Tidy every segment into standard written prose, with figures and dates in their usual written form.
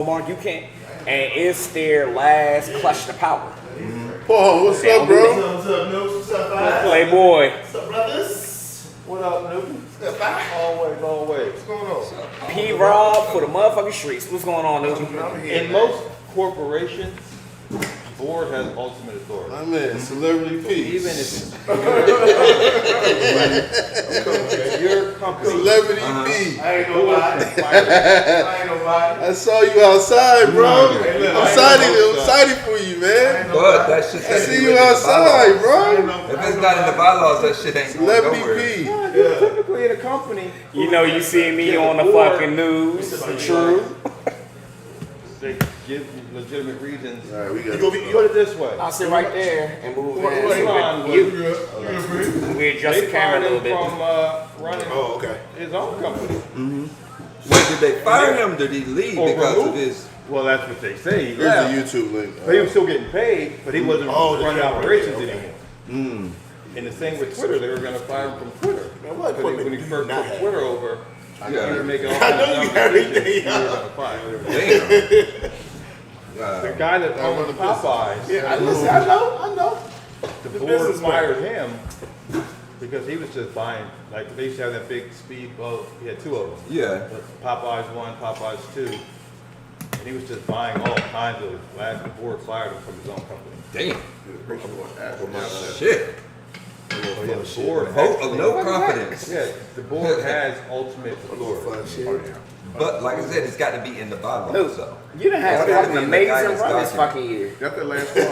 Mark, you can't, and it's their last clutch to power. Paul, what's up, bro? What's up, Noob? What's up, guys? Playboy. What's up, brothers? What up, Noob? Step back. Long way. What's going on? P. Rob for the motherfucking streets. What's going on, dude? I'm here. In most corporations, the board has ultimate authority. My man, Celebrity P. Even if your company, Celebrity P. I ain't nobody. I ain't nobody. I saw you outside, bro. Hey, look, I'm excited for you, man. But that shit I has to see be you within the outside, bylaws. bro. If it's not in the bylaws, that shit ain't going Celebrity nowhere. P. typically in a company, You know, you see me on the fucking news. True. they give legitimate reasons. All right, we got You put it this way. I'll sit right there and move Elon in. was- You. We adjust the They camera fired a little him bit. from running Oh, okay. his own company. Wait, did they fire him? Did he leave Or because of removed? his? Well, that's what they say. He Here's left. the YouTube link. But he was still getting paid, but he wasn't Oh, running the operations okay. anymore. And the same with Twitter, they were going to fire him from Twitter. Man, what Because when he equipment first do you took not Twitter over, he Yeah. was making all I kinds know of you dumb got decisions. everything He was going to fire him. Damn. The guy that owned Popeyes, Yeah, I know. the the board businessman. fired him because he was just buying, like they used to have that big speedboat, he had two of them. Yeah. Popeyes 1, Popeyes 2. And he was just buying all kinds of, the board fired him from his own company. Damn. Shit. So yeah, the board Vote of no has- confidence. Yeah, the board has ultimate authority. Fun shit. But like I said, it's got to be in the bylaws. No. So. You done had It's gotta fucking be in the amazing guidance run this document. fucking year. That's the last one.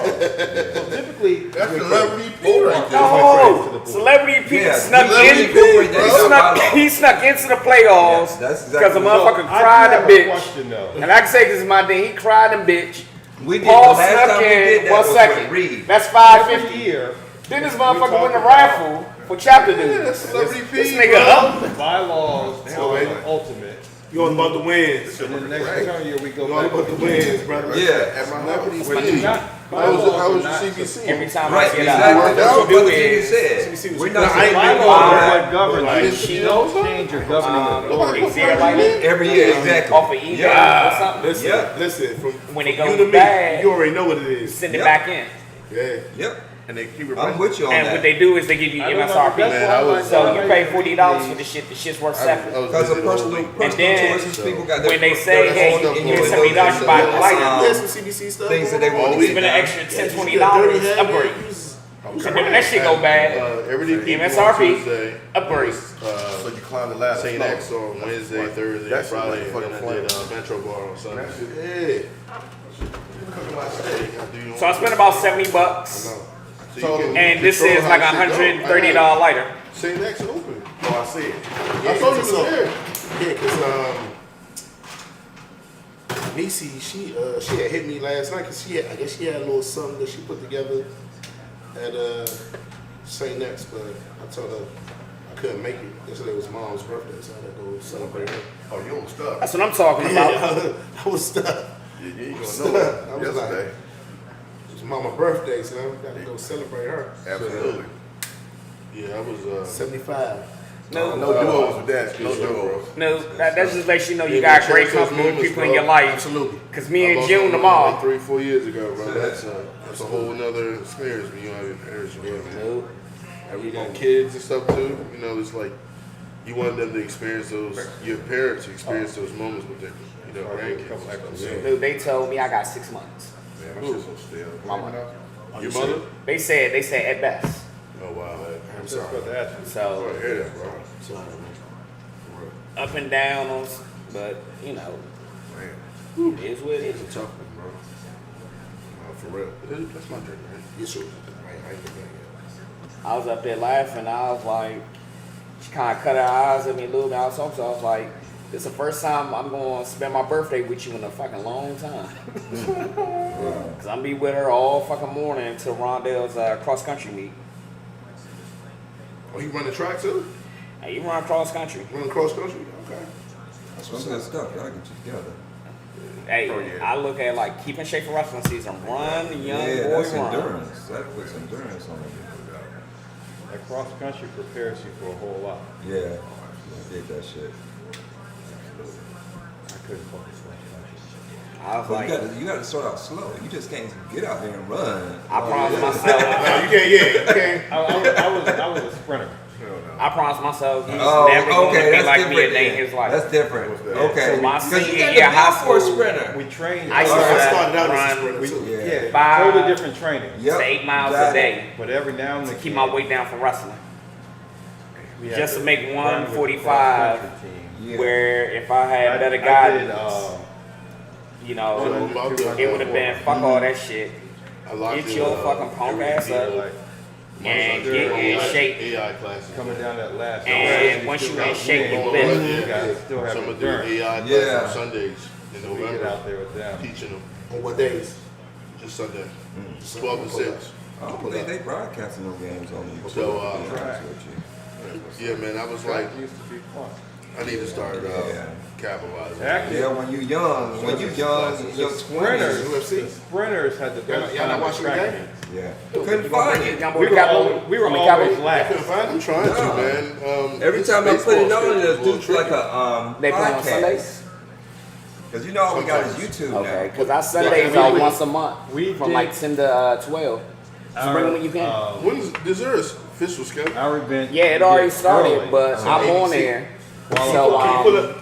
So typically, That's Celebrity P right there. No, Celebrity Pete Yeah, snuck Celebrity in. incorporate that in the bylaws. He snuck into the playoffs Yeah, that's exactly because the what- motherfucker I do cried have a a bitch. question though. And I can say this is my thing. He cried a bitch. We did Paul the last snuck time we did in. that 1 was second. with Reed. That's Every 550. year, Then this we motherfucker talk win the about- raffle for chapter Yeah, dude. that's Celebrity P. This nigga bro. up. bylaws are wait. the ultimate. You all about the wins. And then the next turn year we go You all back about to the wins, brother. Yeah. At my house. Which is not, How bylaws was are your not CBC? Every time Right, I get exactly. out, That's what what you Brother do Jimmy is said. We're not I ain't bylaws been are going what govern like, you. You don't change your governing authority. Exia like that, Every year, exactly. off of eBay Yeah. or something. Listen, Yeah. listen. From When it you goes to me, bad, you already know what it is. send it Yep. back in. Yeah. Yep. And they keep it I'm with you on And that. what they do is they give you I don't know, MSRP. that's Man, why I was- So you pay like $40 for the shit. The shit's worth $7. Because of personal then, choices, people got their When they say, hey, you stuff get going $70 on. to buy the lighter, There's some CBC stuff. things that they want to Always get even an done. extra $10, $20, upgrade. So then when that shit go bad, Everything people on MSRP, Tuesday. upgrade. So you climb the ladder. St. X on Wednesday, Thursday, That's Friday, like a and fucking then I did flame. Metro Bar on Sunday. Yeah. Cooking my steak. So I spent about $70, So you can and this control is how like a shit go. $130 lighter. St. X open. Oh, I see it. I told you it was so- there. Yeah, cause Nisi, she had hit me last night because I guess she had a little something that she put together at St. Next, but I told her I couldn't make it. Yesterday was Mom's birthday, so I had to go celebrate her. Oh, you on stuff. That's what I'm talking about. I was stuck. Yeah, you ain't I gonna know it. was like, Yesterday. it's Mama's birthday, so I got to go celebrate her. Absolutely. Yeah, I was 75. No, no duos with that. No duos. No, that just lets you know you Yeah, got great cherish those company, moments, people in bro. your life. Absolutely. Cause me I and lost June my mom tomorrow. like 3-4 years ago, bro. That's a whole nother experience when you have parents together, man. Nope. You got kids and stuff too. You know, it's like you want them to experience those. Your parents to experience those moments with their, grandkids. Dude, they told me I got 6 months. Man, my shit's so still. Mama. Your mother? They said at best. Oh wow. I'm Just sorry. about to ask you. So I hear that, bro. Sorry, man. up and down on, but you know, Man, it is what it It's a is. tough one, bro. for real. That's my drink, man. Yes, sir. I ain't getting that I was up there laughing. I was like, she kind of cut her eyes at me a little bit. I was like, this is the first time I'm going to spend my birthday with you in a fucking long time. Cause I'm be with her all fucking morning until Rondell's cross country meet. yet. Oh, you run the track too? Hey, you run cross country. Run cross country? Okay. That's some good stuff. Y'all get you together. Hey, Oh, yeah. I look at like keeping shape for wrestling season. Run, young Yeah, boy, that's run. endurance. That puts endurance on it. That cross country prepares you for a whole lot. Yeah, I did that shit. I couldn't focus cross country. I was But like, you got to start out slow. You just can't get out there and run. I promised myself. No, you can't. Yeah, you can't. I was a sprinter. I promised myself he's Oh, never going to okay, be that's like me a different. day in then. his life. That's different. Okay. So my Because you senior got year to high be for a school, sprinter. We trained. I used to I started out as a run sprinter too. Yeah. Five- Totally different training. Yep. to 8 miles Got a it. day But every now and then to keep my weight down for wrestling. we had just to make run with the 145, cross-country team. Yeah. where if I had I better did, guidance, you know, So, it would have been fuck all that shit. I locked Get in, your fucking punk ass up like and get in shape. AI classes. coming down that last. And stretch, once still you in got shape, wind. you Yeah, lift. You guys still have So I'm gonna do endurance. AI classes Yeah. on Sundays in So we get November. out there with them. Teaching them On what days? just Sunday, 12 to 6. I don't believe they broadcasting no games on YouTube. So, to be honest with you. Yeah, man, I was like, Track used to be fun. I need to start Yeah. capitalizing. Actually, Yeah, when you young, your sprinters, 20s. the sprinters had the best Y'all not time watching the track game? meets. Yeah. You Couldn't gonna find bring it. your We were always Couldn't last. find I'm trying to, man. Every this time I put baseball it on, schedule is it'll a little do like tricky. a They play on podcast. Sundays? Because you know all we got is Sometimes. YouTube Okay, now. because our Sundays Yeah, are we- once a month we from did- like 10 to 12. So bring them when you can. Is there an official schedule? Our event. Yeah, it we already did started, early. but So I'm on ABC. there. Well, So Can you put up?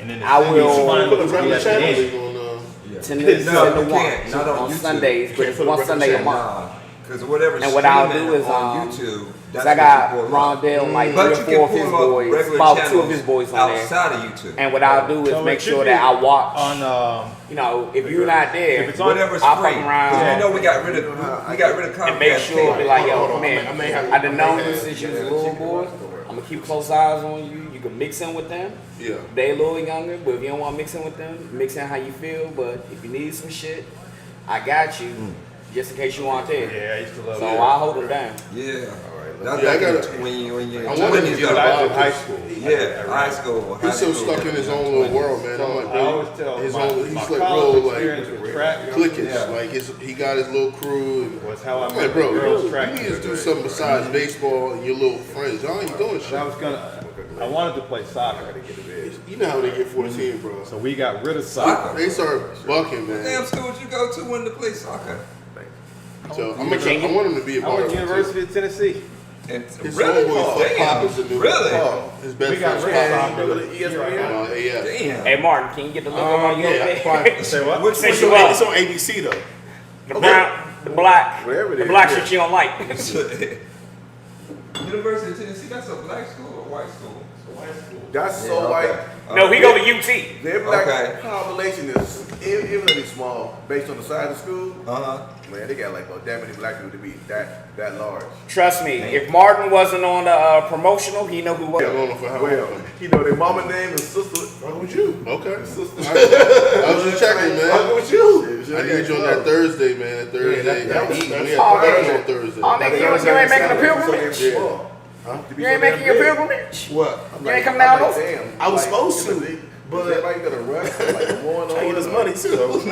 and then the I will- semifinals Put a would be regular at the channel end. On, 10 No, to you 1 can't. Not on YouTube. Sundays, but it's put a one record Sunday a channel. month. Because whatever And what I'll streaming do is, on YouTube, Cause that's I got what you pull up. Rondell, like But 3 you or 4 of can his pull up boys, regular about 2 of channels his boys on there. outside of YouTube. And what I'll do is So make it should sure be that I watch. on. You know, if you're not there, If it's on- Whatever's I'll free. fuck around. 'Cause Yeah. you know we got rid of Comcast and make sure cable. be like, yo, Hold on, come in. I may have- I done known I may you have- since you was a little boy. I'm gonna keep close eyes on you. You can mix in with them. yeah. They a little younger, but if you don't want to mix in with them, mix in how you feel. But if you need some shit, I got you. Just in case you want there. Yeah, I used to love So it. I'll hold them down. Yeah. Yeah, I That's gotta- like when you're I wanted to get But a I did vibe. high school. yeah, high school. He's so stuck in his own little world, man. I'm like, I always bro, tell his my, own, my he's like college real, experience like, with track cliquish. Yeah. Like, he got his little crew. And, was how I I'm met like, bro, the girls' you track need to team. do something besides baseball and your little friends. Y'all ain't doing And I was shit. gonna. I wanted to play soccer, You know how they get 14, bro. so we got rid of Soccer. soccer. They start bucking, Damn man. school did you go to when to play soccer? So I want him to be a I part went of to it. University of Tennessee. And His really? homeboy Pop is the new Really? His best We got friend's rid of Pop. soccer. Yeah. Damn. Hey Martin, can you get the look on you over there? Say what? Which Say It's you on, up. it's on ABC though. The brown, the black, Wherever it the is, black yeah. shit you don't like. University of Tennessee, that's a black school or white school? That's Yeah, so okay. white. No, we go to UT. Their black Okay. population is even though they small, based on the size of the school. Uh-huh. Man, they got like about that many black people to be that large. Trust me, if Martin wasn't on the promotional, he know who was. Been on him for how Well, long? you know their mama name and sister. Fuck with you. Okay. Sister. I was just checking, Fuck man. with you. I need you on that Thursday, man. That Thursday. that was- we that's- had Oh, plans yeah. on Thursday. Oh, nigga, you ain't making a pilgrimage? Yeah. You ain't making your pilgrimage? What? You ain't coming down those? Damn. I was supposed you know, to, they- but- everybody got to rush. Like going on. I get his money too.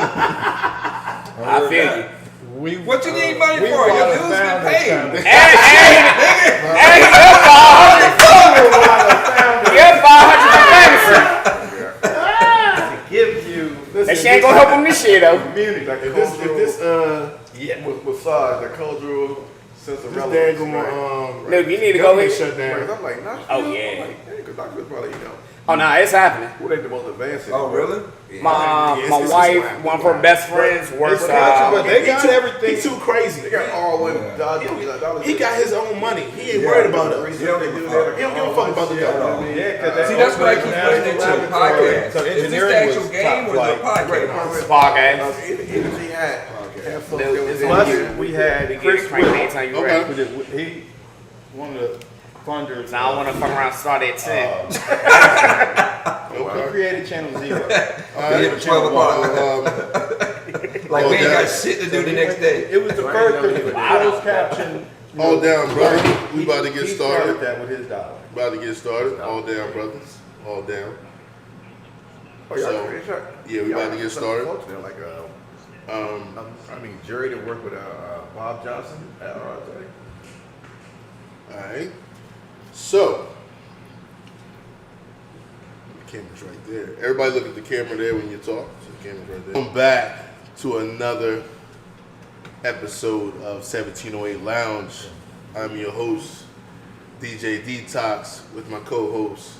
I feel you. What you need money We for? Your wanna dues found been this paid. kind of- Hey, you're 500 for fantasy. Give you That shit ain't gonna help him this year though. community. Like If this massage, the cultural sense of this relevance. daggone right? Look, you need to go government ahead. shut Right, down. I'm like, nah. Oh, yeah. I'm like, because Knoxville's probably, Oh no, it's happening. who ain't the most advanced? Oh, really? My Yeah, my it's wife, wild. one of her best friends works. But they got He everything. too crazy. They got all in Yeah. dollars. He got his own money. He ain't Yeah. worried about us. He don't give a fuck about the government. Yeah, See, that's what I keep listening to, podcast. So Is this engineering the actual was game or top is it a flight. podcast? Podcast. Energy had. Have fun. Dude, It was it's in on Plus, here. you. we had We get Chris cranked Whittle, anytime you Okay. ready. who did, he, one of the funders. Now I wanna fuck around and start at 10. He created Channel Zero. All They hit right. 12 o'clock. All Like, we ain't got down. shit to do the next day. It was the first thing, the closed caption. All down, brother. We about to get He started. that with his dollar. About to get started. All down, brothers. All down. Oh, y'all So, pretty sure. yeah, we about to Y'all get some started. folks there, like, Jerry that worked with Bob Johnson at RJ. All right. So, Camera's right there. Everybody look at the camera there when you talk. So the camera's right there. Welcome back to another episode of 1708 Lounge. I'm your host, DJ Detox, with my co-host,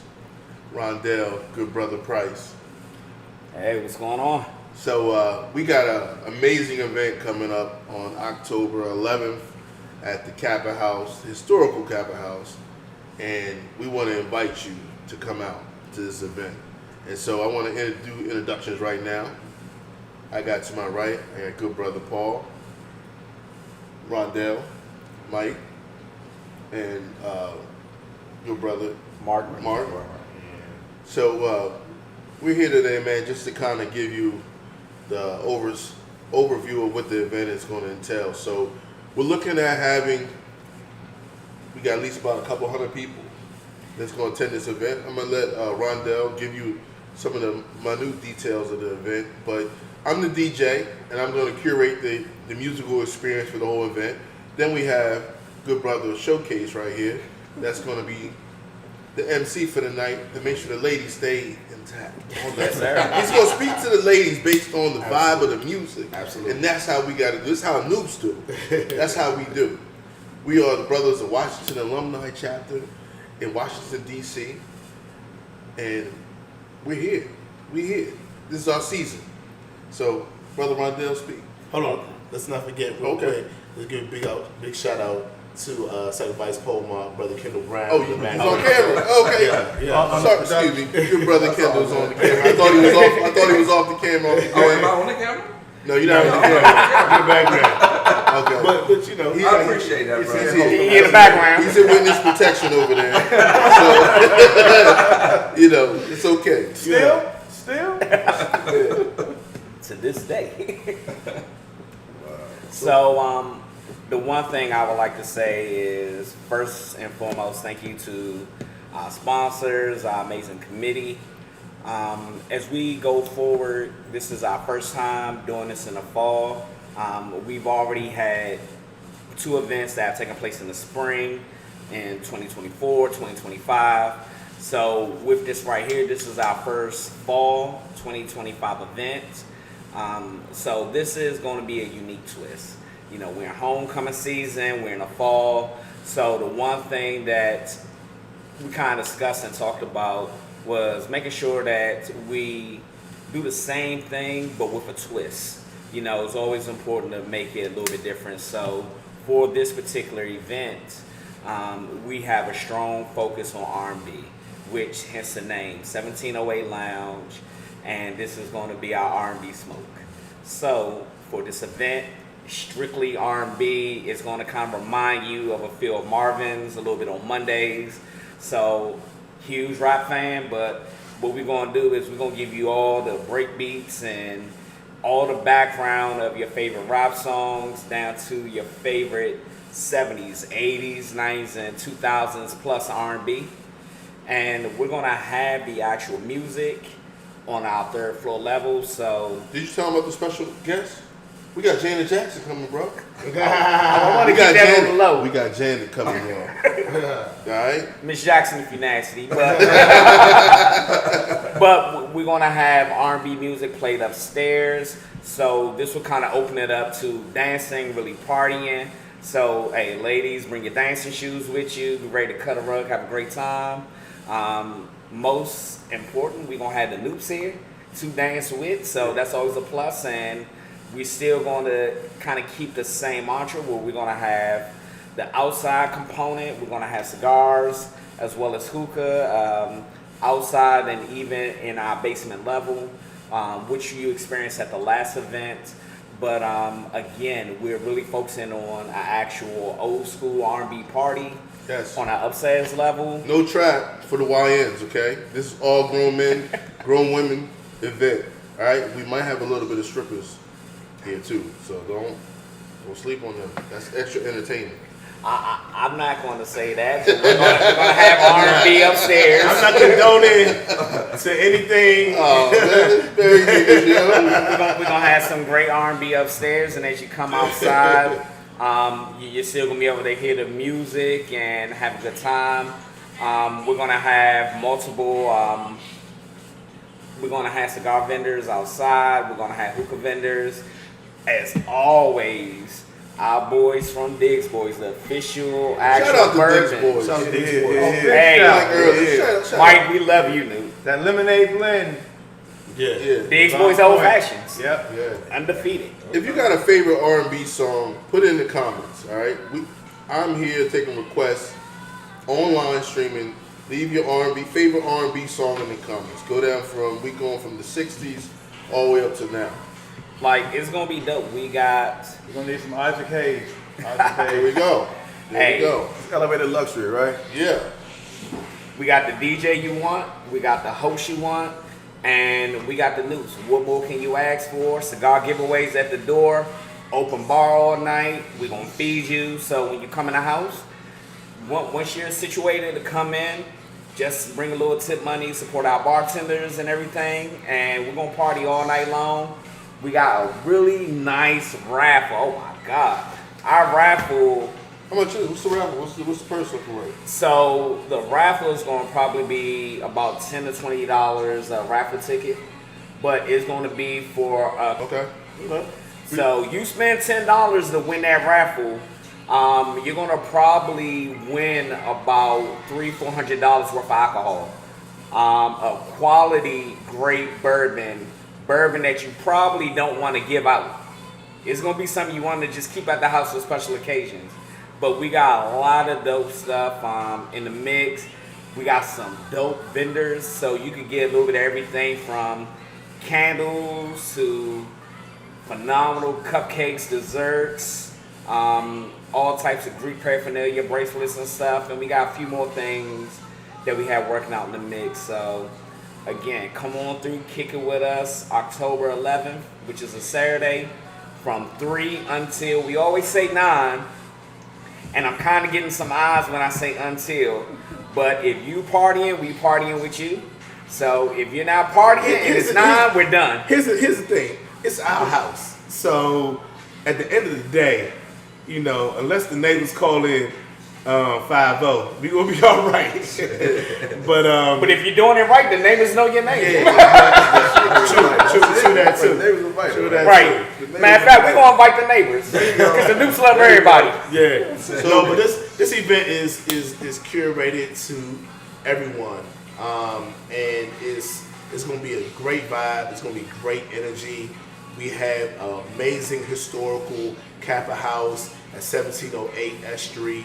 Rondell, good brother Price. Hey, what's going on? So we got an amazing event coming up on October 11th at the Kappa House, historical Kappa House, and we want to invite you to come out to this event. And so I want to do introductions right now. I got to my right, I got good brother Paul, Rondell, Mike, and good brother Mark. So we're here today, man, just to kind of give you the overview of what the event is going to entail. So we're looking at we got at least about a couple hundred people that's going to attend this event. I'm going to let Rondell give you some of the minute details of the event, but I'm the DJ, and I'm going to curate the musical experience for the whole event. Then we have good brother Showcase right here. That's going to be the MC for the night to make sure the ladies stay intact. Yes, sir. He's going to speak to the ladies based on the vibe of the music. Absolutely. And that's how we got to do. This is how noobs do. That's how we do. We are the brothers of Washington Alumni Chapter in Washington, D.C. And we're here. We're here. This is our season. So, Brother Rondell, speak. Hold on. Let's not forget real quick. Let's give a big shout out to Second Vice Pole, my brother Kendall Brown. Oh, he's on camera. Okay. Yeah. Sorry, excuse me. Your brother Kendall's on the camera. I thought he was off the camera. Oh, am I on the camera? No, you're not on the camera. Good background. Okay. But you know, I appreciate that, bro. He in the background. He's in witness protection over there. So, it's okay. Still. To this day. So, the one thing I would like to say is, first and foremost, thank you to our sponsors, our amazing committee. As we go forward, this is our first time doing this in the fall. We've already had 2 events that have taken place in the spring in 2024, 2025. So with this right here, this is our first fall 2025 event. So this is going to be a unique twist. You know, we're in homecoming season, we're in the fall. So the one thing that we kind of discussed and talked about was making sure that we do the same thing, but with a twist. You know, it's always important to make it a little bit different. So for this particular event, we have a strong focus on R&B, which hence the name, 1708 Lounge, and this is going to be our R&B smoke. So for this event, strictly R&B. It's going to kind of remind you of a feel of Marvin's, a little bit on Mondays. So, huge rap fan, but what we're going to do is we're going to give you all the break beats and all the background of your favorite rap songs down to your favorite 70s, 80s, 90s, and 2000s plus R&B. And we're going to have the actual music on our 3rd floor level. So, Did you tell him about the special guest? We got Janet Jackson coming, bro. I want to keep that on the low. We got Janet coming on. All right? Miss Jackson, if you're nasty, but but we're gonna have R&B music played upstairs. So this will kind of open it up to dancing, really partying. So hey, ladies, bring your dancing shoes with you. Be ready to cut a rug, have a great time. Most important, we're gonna have the Noops here to dance with. So that's always a plus. And we're still going to kind of keep the same mantra where we're going to have the outside component. We're going to have cigars as well as hookah outside and even in our basement level, which you experienced at the last event. But again, we're really focusing on an actual old school R&B party. Yes. On our upstairs level. No trap for the YNs, okay? This is all grown men, grown women event. All right? We might have a little bit of strippers here too, so don't sleep on them. That's extra entertainment. I'm not going to say that. But we're going to have R&B upstairs. I'm not condoning to anything. Oh, man, it's very good, yo. We're going to have some great R&B upstairs, and as you come outside, you're still going to be able to hear the music and have a good time. We're going to have multiple We're going to have cigar vendors outside. We're going to have hookah vendors. As always, our boys from Diggs Boys, the official actual Shout out to bourbon. Diggs Boys. Shout out to Diggs Boys. Hey, Like earlier. Shout out. Mike, we love you, Newt. That lemonade blend. Yeah. Yeah. Diggs On Boys point. Old Fashions. Yep. Yeah. Undefeated. If you got a favorite R&B song, put it in the comments. All right. I'm here taking requests, online streaming. Leave your favorite R&B song in the comments. Go down we going from the '60s all the way up to now. Like, it's going to be dope. We got... We're gonna need some Isaac Hayes. There we go. There we go. It's elevated luxury, right? Yeah. We got the DJ you want, we got the host you want, and we got the news. What more can you ask for? Cigar giveaways at the door, open bar all night. We're going to feed you. So when you come in the house, once you're situated to come in, just bring a little tip money, support our bartenders and everything, and we're going to party all night long. We got a really nice raffle. Oh my God. Our raffle... How much is it? What's the raffle? What's the personal parade? So the raffle is going to probably be about $10 to $20 a raffle ticket, but it's going to be for Okay. So you spend $10 to win that raffle. You're going to probably win about $300-400 worth of alcohol. A quality, great bourbon that you probably don't want to give out. It's going to be something you want to just keep at the house for special occasions. But we got a lot of dope stuff in the mix. We got some dope vendors, so you can get a little bit of everything from candles to phenomenal cupcakes, desserts, all types of Greek paraphernalia, bracelets and stuff. And we got a few more things that we have working out in the mix. So again, come on through, kick it with us October 11th, which is a Saturday, from 3 until, we always say 9. And I'm kind of getting some eyes when I say until. But if you partying, we partying with you. So if you're not partying and it's 9, we're done. Here's the thing. It's our house. So at the end of the day, you know, unless the neighbors call in 5-0, we gonna be all right. But if you're doing it right, the neighbors know your name. True that too. They was invited, True that Right. too. Matter of fact, we're gonna invite the neighbors because the Dukes love everybody. Yeah. No, but this event is curated to everyone, and it's gonna be a great vibe. It's gonna be great energy. We have an amazing historical Kappa house at 1708 S Street.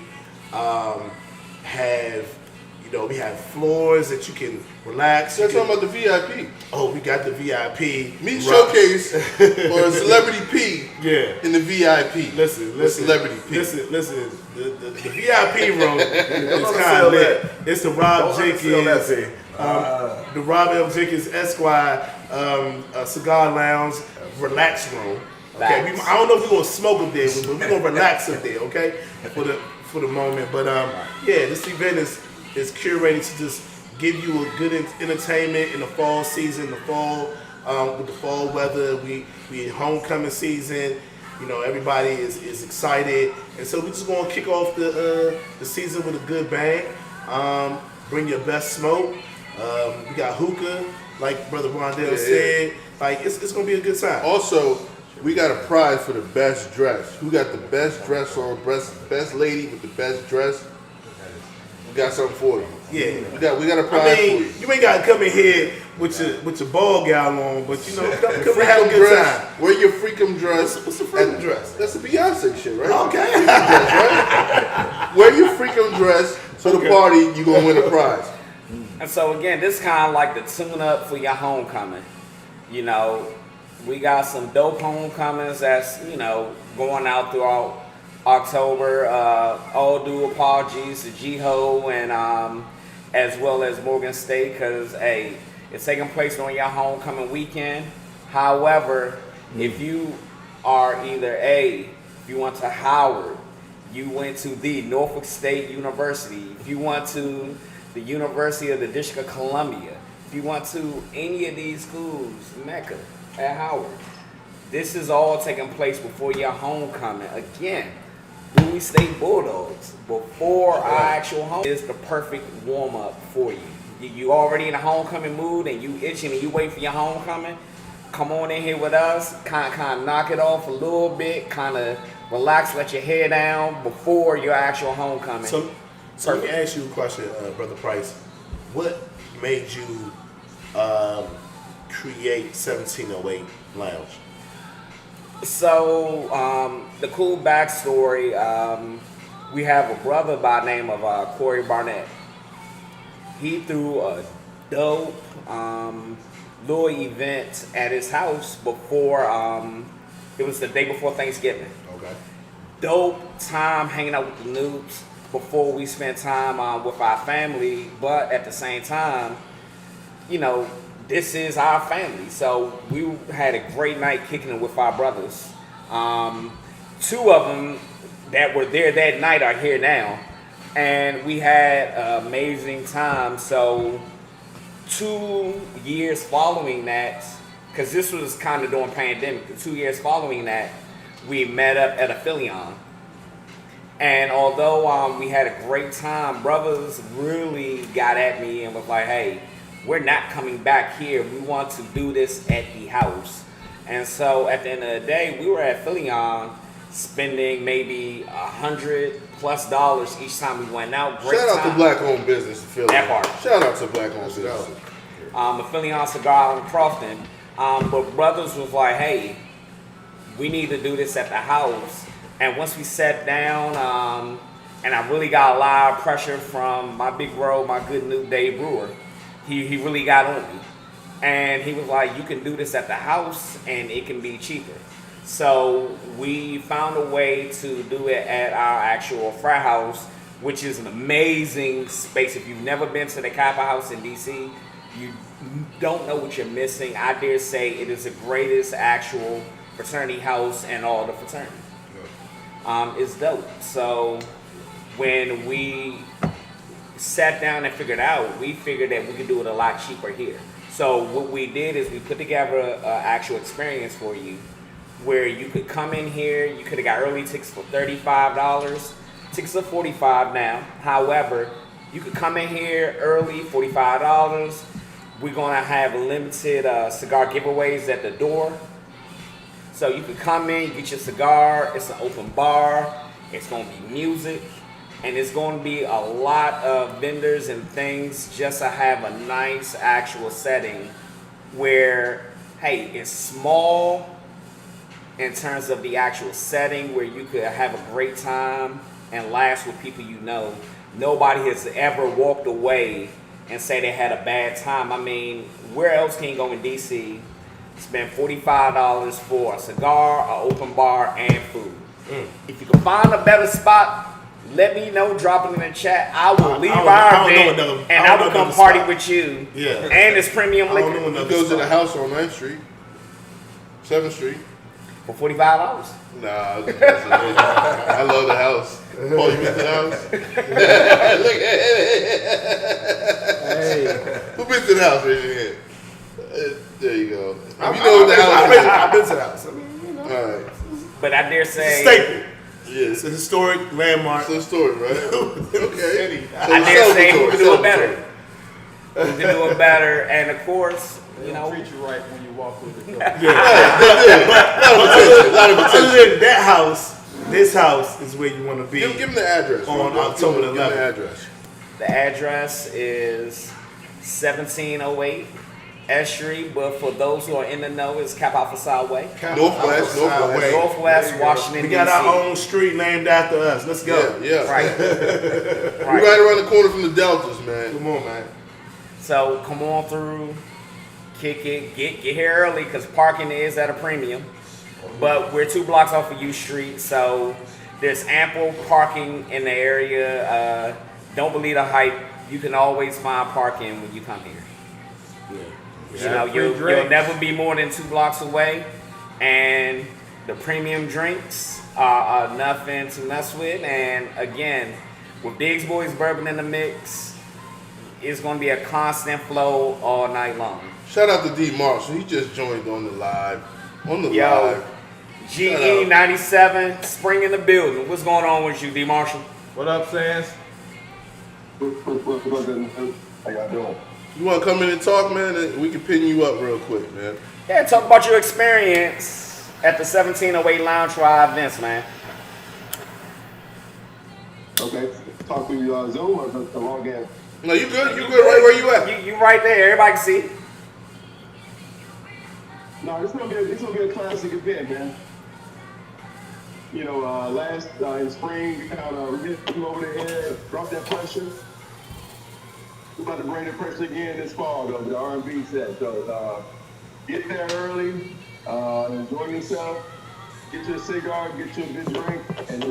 We have floors that you can relax. You're talking about the VIP. Oh, we got the VIP. Meet showcase for Celebrity P Yeah. in the VIP. Listen. Celebrity P. Listen. The VIP room is gonna kind sell of lit. that. It's the Rob Don't undersell that Jenkins, thing. the Rob L. Jenkins Esquire cigar lounge relax room. Okay, Facts. I don't know if we're gonna smoke up there, but we're gonna relax up there. Okay, for the moment. But yeah, this event is curated to just give you a good entertainment in the fall season. The fall with the fall weather, we in homecoming season. You know, everybody is excited, and so we're just gonna kick off the season with a good bang. Bring your best smoke. We got hookah, like Brother Rondell said. Like it's gonna be a good time. Also, we got a prize for the best dress. Who got the best dress on? Best lady with the best dress. We got something for you. Yeah. We got a prize I for mean, you. you ain't gotta come in here with your ball gown on, but you know, come and have a Freakum good dress. time. Wear your freakum dress. What's the freakum dress? That's the Beyonce shit, right? Okay. Freakum dress, right? Wear your freakum dress to the party. You gonna win a prize. And so again, this is kind of like the tune up for your homecoming. You know, we got some dope homecomings that's, you know, going out throughout October. All due apologies to G-Ho and as well as Morgan State because, hey, it's taking place on your homecoming weekend. However, if you are if you went to Howard, you went to the Norfolk State University, if you went to the University of the District of Columbia, if you went to any of these schools, Mecca, at Howard, this is all taking place before your homecoming. Again, Bowie State Bulldogs, before our actual home, is the perfect warm-up for you. you already in a homecoming mood and you itching and you wait for your homecoming, come on in here with us, kind of knock it off a little bit, kind of relax, let your hair down before your actual homecoming. So let me ask you a question, Brother Price. What made you create 1708 Lounge? So, the cool backstory, we have a brother by the name of Corey Barnett. He threw a dope little event at his house before, it was the day before Thanksgiving. Okay. Dope time hanging out with the noobs before we spent time with our family, but at the same time, you know, this is our family. So we had a great night kicking it with our brothers. Two of them that were there that night are here now, and we had an amazing time. So 2 years following that, because this was kind of during pandemic, the 2 years following that, we met up at a Phillion. And although we had a great time, brothers really got at me and was like, hey, we're not coming back here. We want to do this at the house. And so at the end of the day, we were at Phillion spending maybe $100+ each time we went out. Great Shout out time. to black-owned business in Philly. That part. Shout out to black-owned business. A Phillion cigar in Crofton. But brothers was like, hey, we need to do this at the house. And once we sat down, and I really got a lot of pressure from my big bro, my good new Dave Brewer. He really got on me. And he was like, you can do this at the house and it can be cheaper. So we found a way to do it at our actual frat house, which is an amazing space. If you've never been to the Kappa House in DC, you don't know what you're missing. I dare say it is the greatest actual fraternity house in all the fraternity. It's dope. So when we sat down and figured out, we figured that we could do it a lot cheaper here. So what we did is we put together an actual experience for you where you could come in here, you could have got early tickets for $35. Tickets are $45 now. However, you could come in here early, $45. We're gonna have limited cigar giveaways at the door. So you could come in, get your cigar, it's an open bar, it's gonna be music, and it's gonna be a lot of vendors and things just to have a nice actual setting where, hey, it's small in terms of the actual setting where you could have a great time and laugh with people you know. Nobody has ever walked away and say they had a bad time. I mean, where else can you go in DC? Spend $45 for a cigar, an open bar, and food. If you can find a better spot, let me know. Drop it in the chat. I will leave our event and I will come party with you. Yeah. And it's premium liquor He goes to the house on 9th Street, 7th Street. for $45. Nah, I love the house. Oh, you been to the house? Look at it. Who been to the house? Raise your hand. There you go. You know what the house is. I've been to the house. I mean, you know. All right. But I dare It's a say, staple. Yeah. It's a historic landmark. It's a story, right? Okay. I dare say who can do it better. Who can do it better. And of course, you know, Treat you right when you walk through the door. A lot of attention. Other than that house, this house is where you want to be. Give him the address. On Give him October the the 11th. address. the address is 1708 S Street, but for those who are in the know, it's Cap Alpha Sideway. Northwest. Northwest Washington, We got DC. our own street named after us. Let's go. Yeah. Right. We're Right. right around the corner from the Deltas, man. Come on, man. So come on through, kick it, get here early because parking is at a premium. But we're 2 blocks off of U Street, so there's ample parking in the area. Don't believe the hype. You can always find parking when you come here. You know, you'll never be more than 2 blocks away, and the premium drinks are nothing to mess with. And again, with Biggs Boys Bourbon in the mix, it's going to be a constant flow all night long. Shout out to D Marshall. He just joined on the live. Yo, GE 97, spring in the building. What's going on with you, D Marshall? What up, Sans? How y'all doing? You want to come in and talk, man? And we can pin you up real quick, man. Yeah, talk about your experience at the 1708 Lounge Ride events, man. Okay, talk to you Zoom or the log in? No, you good? You good right where you at? You right there. Everybody can see. No, it's gonna be a classic event, man. You know, last in spring we kind of hit you over the head, dropped that pressure. We're about to bring the pressure again this fall, though, with the R&B set. So get there early, enjoy yourself, get you a cigar, get you a good drink, and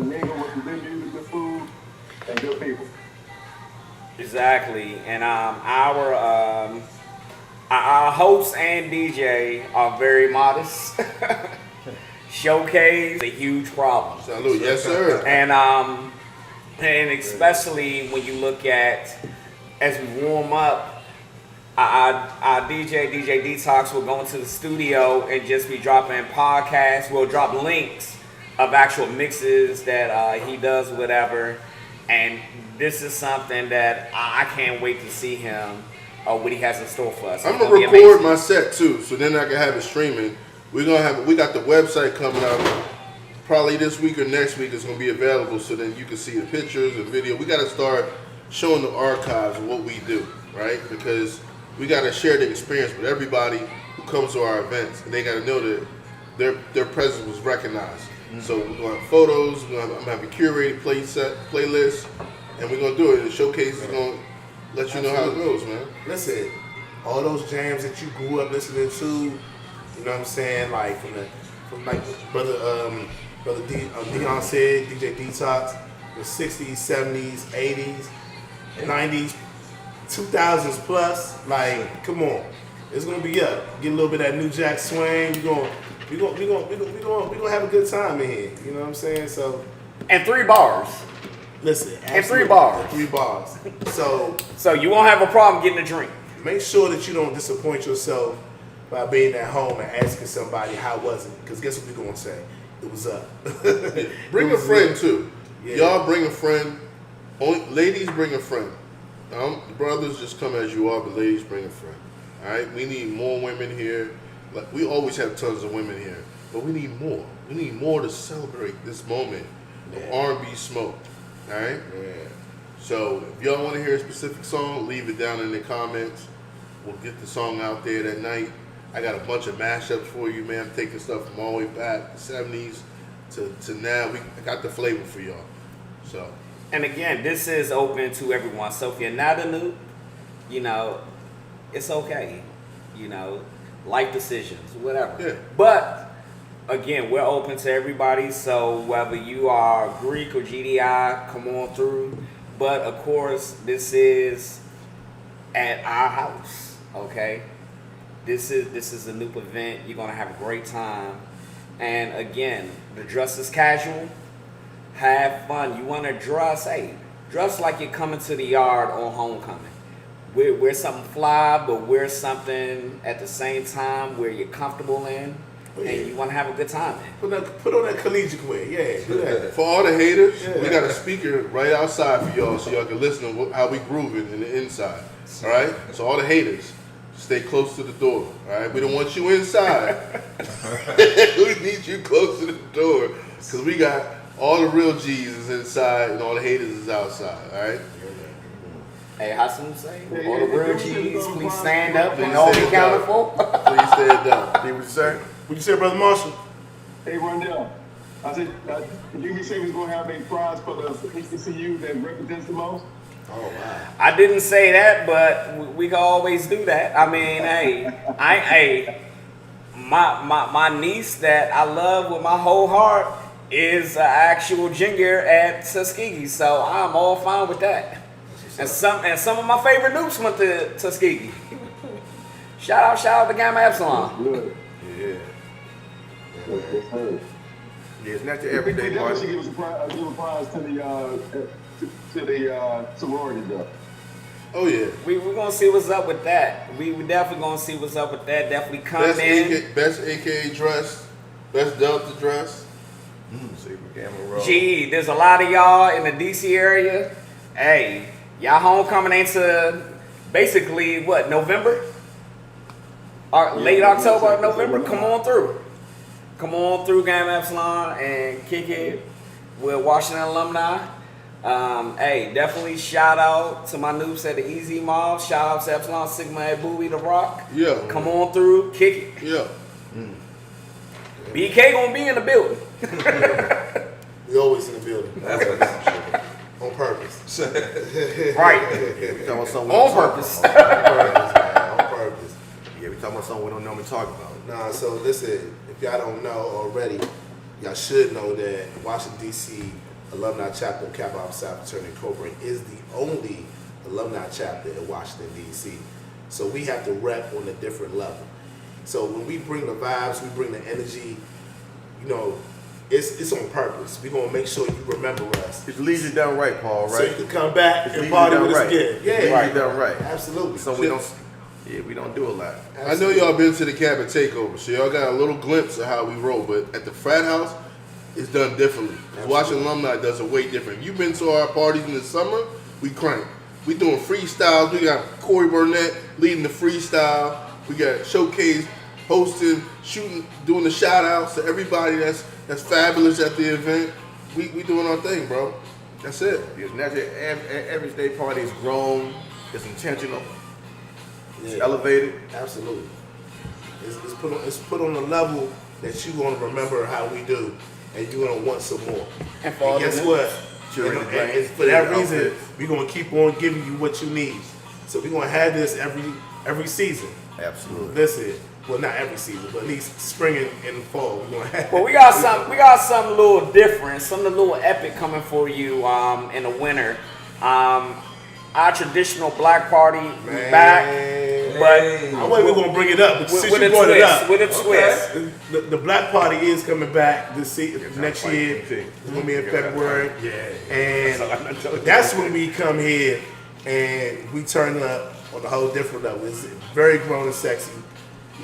mingle with the good music, good food, and good people. Exactly. And our hosts and DJ are very modest. Showcase a huge problem. Salute, yes sir. And especially when you look at, as we warm up, our DJ Detox will go into the studio and just be dropping podcasts. We'll drop links of actual mixes that he does, whatever. And this is something that I can't wait to see him what he has in store for us. I'm gonna record my set too, so then I can have it streaming. We got the website coming out probably this week or next week. It's gonna be available, so then you can see the pictures and video. We gotta start showing the archives of what we do, right? Because we gotta share the experience with everybody who comes to our events, and they gotta know that their presence was recognized. Mm-hmm. So we're gonna have photos. I'm gonna have a curated playlist, and we're gonna do it. The showcase is gonna let you know how it goes, man. Listen, all those jams that you grew up listening to. You know what I'm saying? Like from brother Dion said, DJ Detox, the 60s, 70s, 80s, 90s, 2000s plus. Like, come on, it's gonna be up. Get a little bit of that New Jack swing. We gonna have a good time in here. You know what I'm saying? So, and 3 bars. Listen, and 3 bars. 3 bars. So you won't have a problem getting a drink. Make sure that you don't disappoint yourself by being at home and asking somebody how was it, because guess what we're gonna say? It was up. Bring a friend too. Yeah. Y'all bring a friend. Ladies, bring a friend. Brothers, just come as you are, but ladies, bring a friend. All right, we need more women here. Like, we always have tons of women here, but we need more. We need more to celebrate this moment of R&B smoke. All right. Yeah. So if y'all want to hear a specific song, leave it down in the comments. We'll get the song out there that night. I got a bunch of mashups for you, man. I'm taking stuff from all the way back, the 70s to now. I got the flavor for y'all. So. And again, this is open to everyone. So if you're not a noob, you know, it's okay. You know, life decisions, whatever. Yeah. But again, we're open to everybody. So whether you are Greek or GDI, come on through. But of course, this is at our house. Okay. This is a Noop event. You're gonna have a great time. And again, the dress is casual. Have fun. You wanna dress, dress like you're coming to the yard on homecoming. Wear something fly, but wear something at the same time where you're comfortable in, and you wanna have a good time in. Put on that collegiate wear, yeah. Do that. For all the haters, we got a speaker right outside for y'all, so y'all can listen to how we grooving in the inside. All right. So all the haters, stay close to the door, all right? We don't want you inside. We need you close to the door, because we got all the real G's is inside and all the haters is outside, all right? Hey, how soon say? All the real G's, please stand up and all be accounted for. Please stand up. What you say? What you say, Brother Marshall? Hey, Rondell. I said, did you say we was going to have a prize for the HBCU that represents the most? Oh, wow. I didn't say that, but we can always do that. I mean, my niece that I love with my whole heart is an actual junior at Tuskegee, so I'm all fine with that. And some of my favorite Noops went to Tuskegee. Shout out to Gamma Epsilon. Good. Yeah. Yeah, it's not your everyday We definitely party. should give a prize to the sorority though. Oh yeah. We're gonna see what's up with that. We definitely gonna see what's up with that. Definitely come in. Best AKA dress, best Delta dress. See, camera roll. Gee, there's a lot of y'all in the DC area. Hey, y'all homecoming ain't to basically what, November? Or late October or November? Come on through. Come on through Gamma Epsilon and kick it with Washington alumni. Hey, definitely shout out to my noobs at the Easy Mob. Shout out to Epsilon Sigma at Booby the Rock. Yeah. Come on through, kick it. Yeah. BK gonna be in the building. We always in the building. That's what On purpose. Right. Yeah, we talking about something we On don't talk purpose. about. On purpose, man. On purpose. Yeah, we talking about something we don't normally talk about. Nah, so listen, if y'all don't know already, y'all should know that Washington, D.C. Alumni Chapter of Kappa Alpha Psi Fraternity Incorporated is the only alumni chapter in Washington, D.C. So we have to rep on a different level. So when we bring the vibes, we bring the energy, you know, it's on purpose. We're going to make sure you remember us. It's leads you down right, Paul, So you right? can come back It's and leads you party down with us right. again. It's Yeah, leads you down right. Absolutely. So we don't do a lot. I know y'all been to the cabin takeover, so y'all got a little glimpse of how we roll. But at the frat house, it's done differently. Washington alumni does it way different. You've been to our parties in the summer, we crank. We doing freestyles. We got Corey Burnett leading the freestyle. We got Showcase hosting, shooting, doing the shout outs to everybody that's fabulous at the event. We doing our thing, bro. That's it. It's natural. Every day party is grown. It's intentional. It's Yeah. elevated. Absolutely. It's put on a level that you're going to remember how we do, and you're going to want some more. And for all And guess the what? Curated And brands, for that curated reason, outfits. we're going to keep on giving you what you need. So we're going to have this every season. Absolutely. Listen, well, not every season, but at least spring and fall. We're going to have. Well, we got something a little different, something a little epic coming for you in the winter. Our traditional black party we back, but I wasn't even gonna bring it up, but since with you a brought it up, twist, with a twist. the black party is coming back this next fight year. too. It's gonna be in You gotta February, and that's when we come here and we turn up on a whole different level. It's very grown and sexy,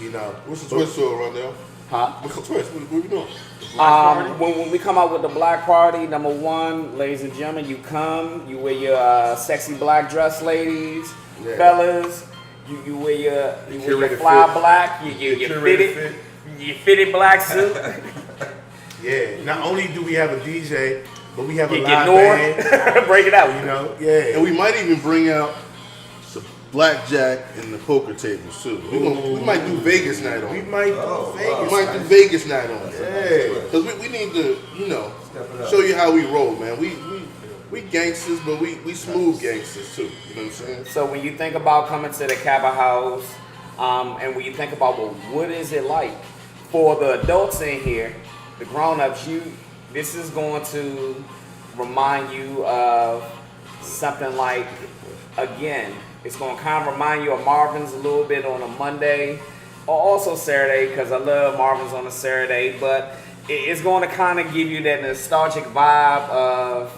you know. What's the twist to it, Rondell? Huh? What's the twist? What we doing? When we come out with the black party, number one, ladies and gentlemen, you come, you wear your sexy black dress, ladies, fellas. You wear your curated fly fit. black, you curated fitted, you fitted black suit. Yeah. Not only do we have a DJ, but we have a You live get band. north, break it out. You know, yeah. And we might even bring out the blackjack and the poker tables too. We might do Vegas night on We it. might We Vegas. might do Vegas night on it. Yeah. Because we need to, show you how we roll, man. We gangsters, but we smooth gangsters too. You know what I'm saying? So when you think about coming to the Kappa House, and when you think about, well, what is it like for the adults in here, the grown-ups, this is going to remind you of something like, again, it's going to kind of remind you of Marvin's a little bit on a Monday, or also Saturday, because I love Marvin's on a Saturday, but it's going to kind of give you that nostalgic vibe of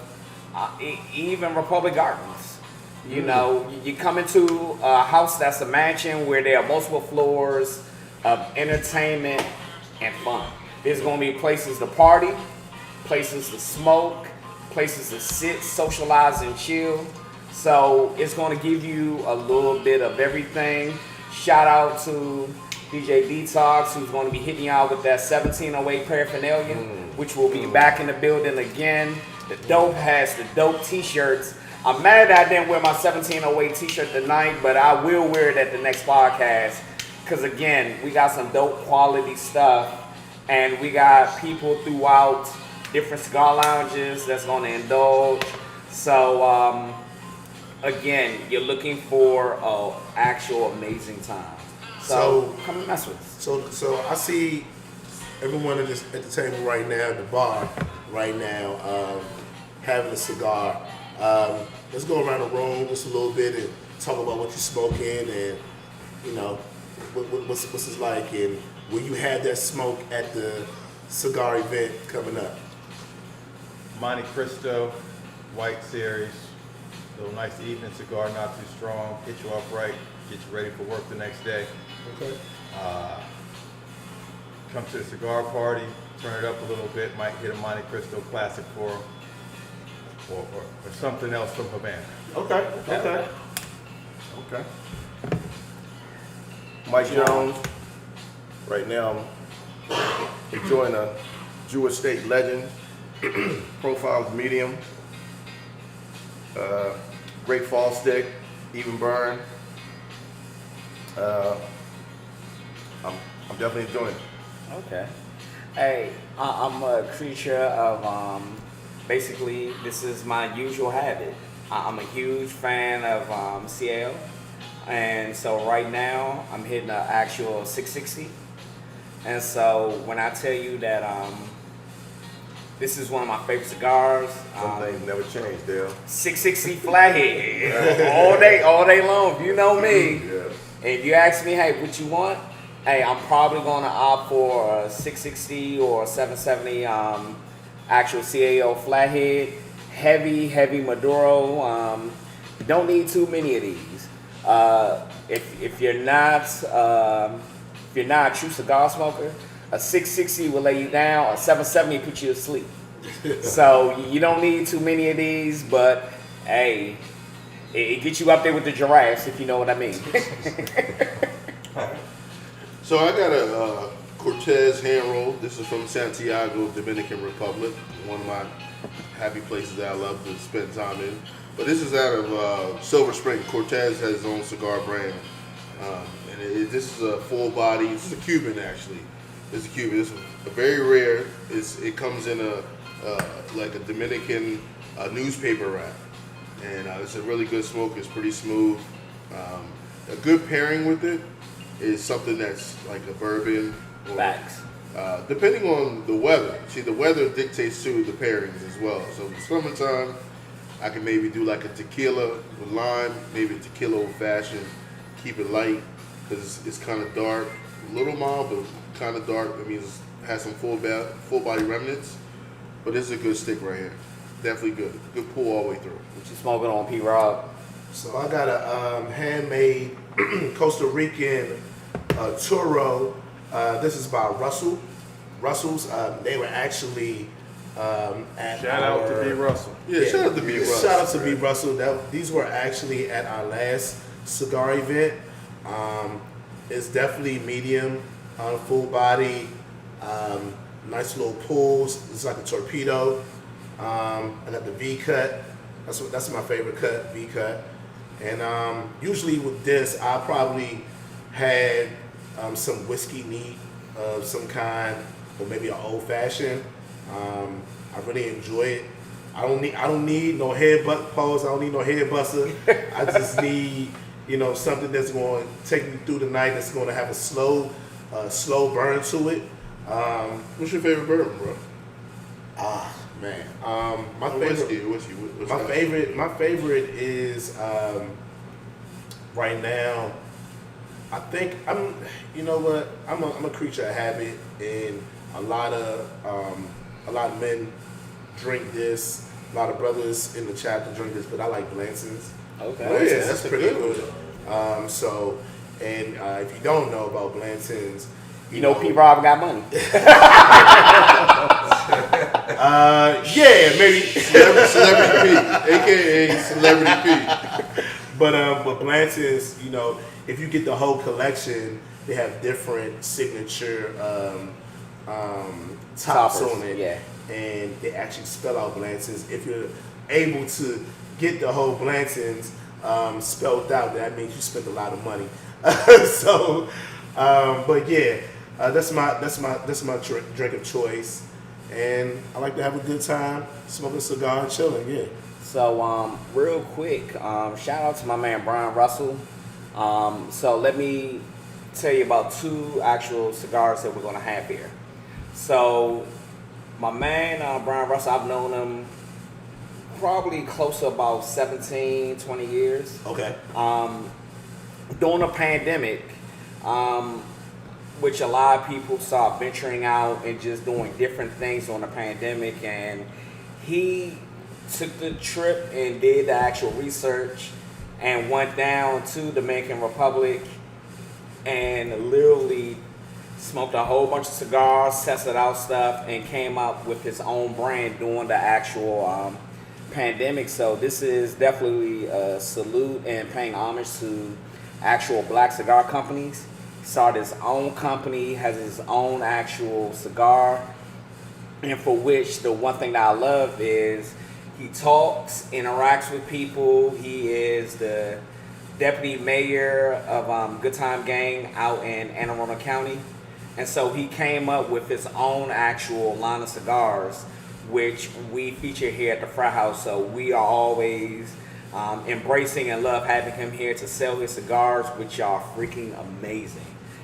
even Republic Gardens. You know, you come into a house that's a mansion where there are multiple floors of entertainment and fun. There's going to be places to party, places to smoke, places to sit, socialize, and chill. So it's going to give you a little bit of everything. Shout out to DJ Detox, who's going to be hitting y'all with that 1708 paraphernalia, which will be back in the building again. The dope has the dope t-shirts. I'm mad that I didn't wear my 1708 t-shirt tonight, but I will wear it at the next podcast. Because again, we got some dope quality stuff. And we got people throughout different cigar lounges that's going to indulge. So, again, you're looking for an actual amazing time. So come and mess with us. So I see everyone at the table right now, at the bar right now, having a cigar. Let's go around the room just a little bit and talk about what you're smoking and, you know, what's it like, and will you have that smoke at the cigar event coming up? Monte Cristo, White Series, little nice evening cigar, not too strong, get you up right, get you ready for work the next day. Okay. Come to the cigar party, turn it up a little bit, might hit a Monte Cristo classic for 'em, or something else from Havana. Okay. Okay. Mike Jones. Right now, I'm enjoying a Jewish State Legend. Profiles medium. Great fall stick, even burn. I'm definitely enjoying it. Okay. Hey, I'm a creature of basically this is my usual habit. I'm a huge fan of CL, and so right now I'm hitting an actual 660. And so when I tell you that this is one of my favorite cigars, Some things never change, Dale. 660 flathead all day long. You know me. Yeah. If you ask me, hey, what you want? Hey, I'm probably gonna opt for a 660 or a 770 actual CAO flathead, heavy Maduro. Don't need too many of these. If you're not a true cigar smoker, a 660 will lay you down. A 770 put you to sleep. So you don't need too many of these, but hey, it gets you up there with the giraffes, if you know what I mean. So I got a Cortez hand roll. This is from Santiago, Dominican Republic. One of my happy places that I love to spend time in. But this is out of Silver Spring. Cortez has his own cigar brand. This is a full body. This is a Cuban, actually. It's a Cuban. It's a very rare. It comes in a like a Dominican newspaper wrap. And it's a really good smoke. It's pretty smooth. A good pairing with it is something that's like a bourbon. Or, Facts. depending on the weather. See, the weather dictates to the pairings as well. So in the summertime, I can maybe do like a tequila with lime, maybe a tequila old fashioned. Keep it light because it's kind of dark, a little mild, but kind of dark. That means it has some full body remnants. But this is a good stick right here. Definitely good. Good pull all the way through. What you smoking on, P-Rob? So I got a handmade Costa Rican Toro. This is by Russell. Russell's. They were actually at Shout out to B. Russell. Yeah, shout out to B. Russell. Shout out to B. Russell. These were actually at our last cigar event. It's definitely medium, full body, nice little pulls. It's like a torpedo. And at the V cut. That's my favorite cut, V cut. And usually with this, I probably had some whiskey neat of some kind, or maybe an old fashioned. I really enjoy it. I don't need no head pose. I don't need no head buster. I just need something that's going to take me through the night. That's going to have a slow burn to it. What's your favorite bourbon, bro? Man, My whiskey. my favorite is right now. I think I'm. You know what? I'm a creature of habit, and a lot of men drink this. A lot of brothers in the chapter drink this, but I like Blanton's. Okay. Oh, yeah, Blanton's that's is a pretty good good. If you don't know about Blanton's, You know P-Rob got money. Yeah, maybe. Celebrity P, aka Celebrity P. But Blanton's, if you get the whole collection, they have different signature tops Toppers, on it. yeah. And they actually spell out Blanton's. If you're able to get the whole Blanton's spelled out, that means you spent a lot of money. But yeah, that's my drink of choice. And I like to have a good time, smoking a cigar and chilling, yeah. So, real quick, shout out to my man Brian Russell. So let me tell you about two actual cigars that we're gonna have here. So, my man Brian Russell, I've known him probably close to about 17, 20 years. Okay. During the pandemic, which a lot of people start venturing out and just doing different things on the pandemic, and he took the trip and did the actual research and went down to Dominican Republic and literally smoked a whole bunch of cigars, tested out stuff, and came up with his own brand doing the actual pandemic. So this is definitely a salute and paying homage to actual black cigar companies. He started his own company, has his own actual cigar, and for which the one thing that I love is he talks, interacts with people. He is the deputy mayor of Good Time Gang out in Anne Arundel County. And so he came up with his own actual line of cigars, which we feature here at the Frat House. So we are always embracing and love having him here to sell his cigars, which are freaking amazing.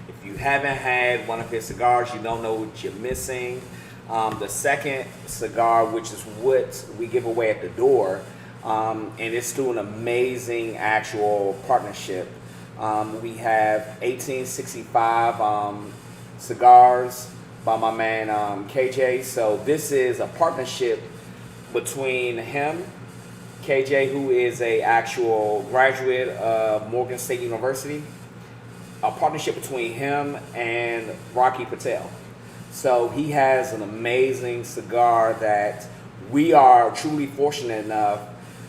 If you haven't had one of his cigars, you don't know what you're missing. The second cigar, which is what we give away at the door, and it's through an amazing actual partnership. We have 1865 cigars by my man KJ. So this is a partnership between him, KJ, who is a actual graduate of Morgan State University, a partnership between him and Rocky Patel. So he has an amazing cigar that we are truly fortunate enough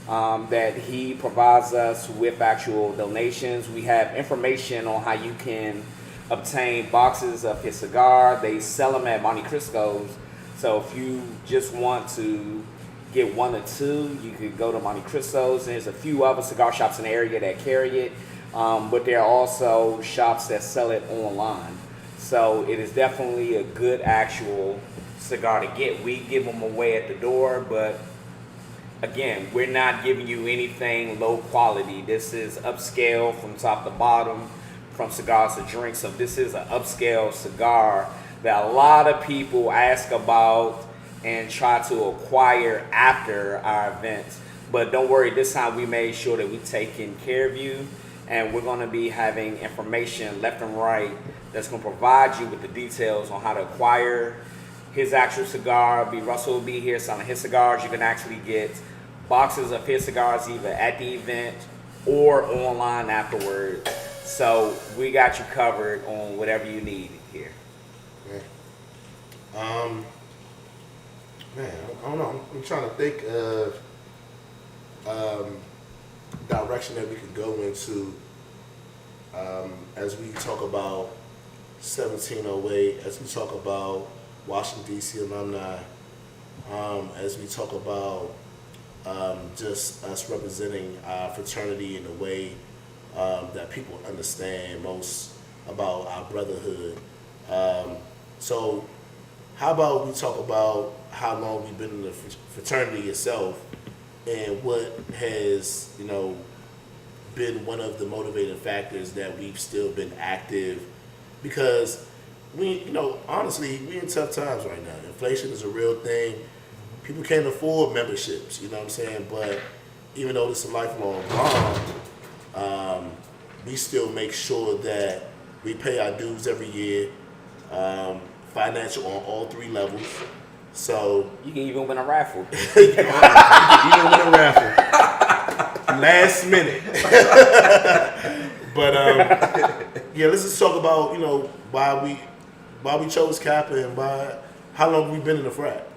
that he provides us with actual donations. We have information on how you can obtain boxes of his cigar. They sell them at Monte Cristo's. So if you just want to get one or two, you could go to Monte Cristo's. There's a few other cigar shops in the area that carry it, but there are also shops that sell it online. So it is definitely a good actual cigar to get. We give them away at the door, but again, we're not giving you anything low quality. This is upscale from top to bottom, from cigars to drinks. So this is an upscale cigar that a lot of people ask about and try to acquire after our events. But don't worry, this time we made sure that we're taking care of you, and we're going to be having information left and right that's going to provide you with the details on how to acquire his actual cigar. B. Russell will be here selling his cigars. You can actually get boxes of his cigars either at the event or online afterwards. So we got you covered on whatever you need here. Yeah. Man, I don't know. I'm trying to think of direction that we could go into as we talk about 1708, as we talk about Washington, D.C. alumni, as we talk about just us representing our fraternity in a way that people understand most about our brotherhood. So how about we talk about how long we've been in the fraternity itself and what has, been one of the motivating factors that we've still been active, because honestly, we're in tough times right now. Inflation is a real thing. People can't afford memberships, you know what I'm saying? But even though it's a lifelong bond, we still make sure that we pay our dues every year, financial on all three levels. So You can even win a raffle. you can win a raffle. Last minute. But yeah, let's just talk about, why we chose Kappa and how long we've been in the frat.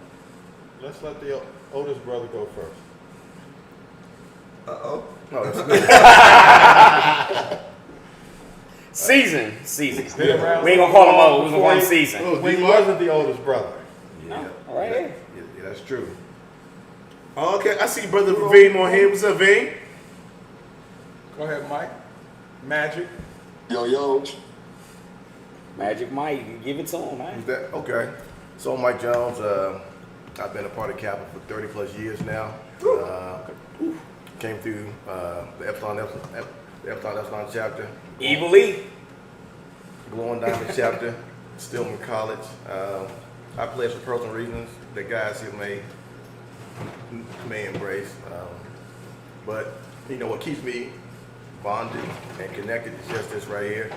Let's let the oldest brother go first. Uh-oh. No, that's good. Season. Been around We ain't gonna call him old. We're gonna before call him he- season. When he wasn't the oldest brother. Yeah. All right. Yeah, that's true. Oh, okay, I see Brother Vane on here. What's up, Vane? Go ahead, Mike. Magic. Yo. Magic Mike, you give it to him, man. Who's that? Okay. So I'm Mike Jones. I've been a part of Kappa for 30 plus years now. Came through the Epsilon chapter. Evilly. Glowing Diamond chapter. Stillman College. I pledged for personal reasons that guys here may embrace. But what keeps me bonded and connected is just this right here.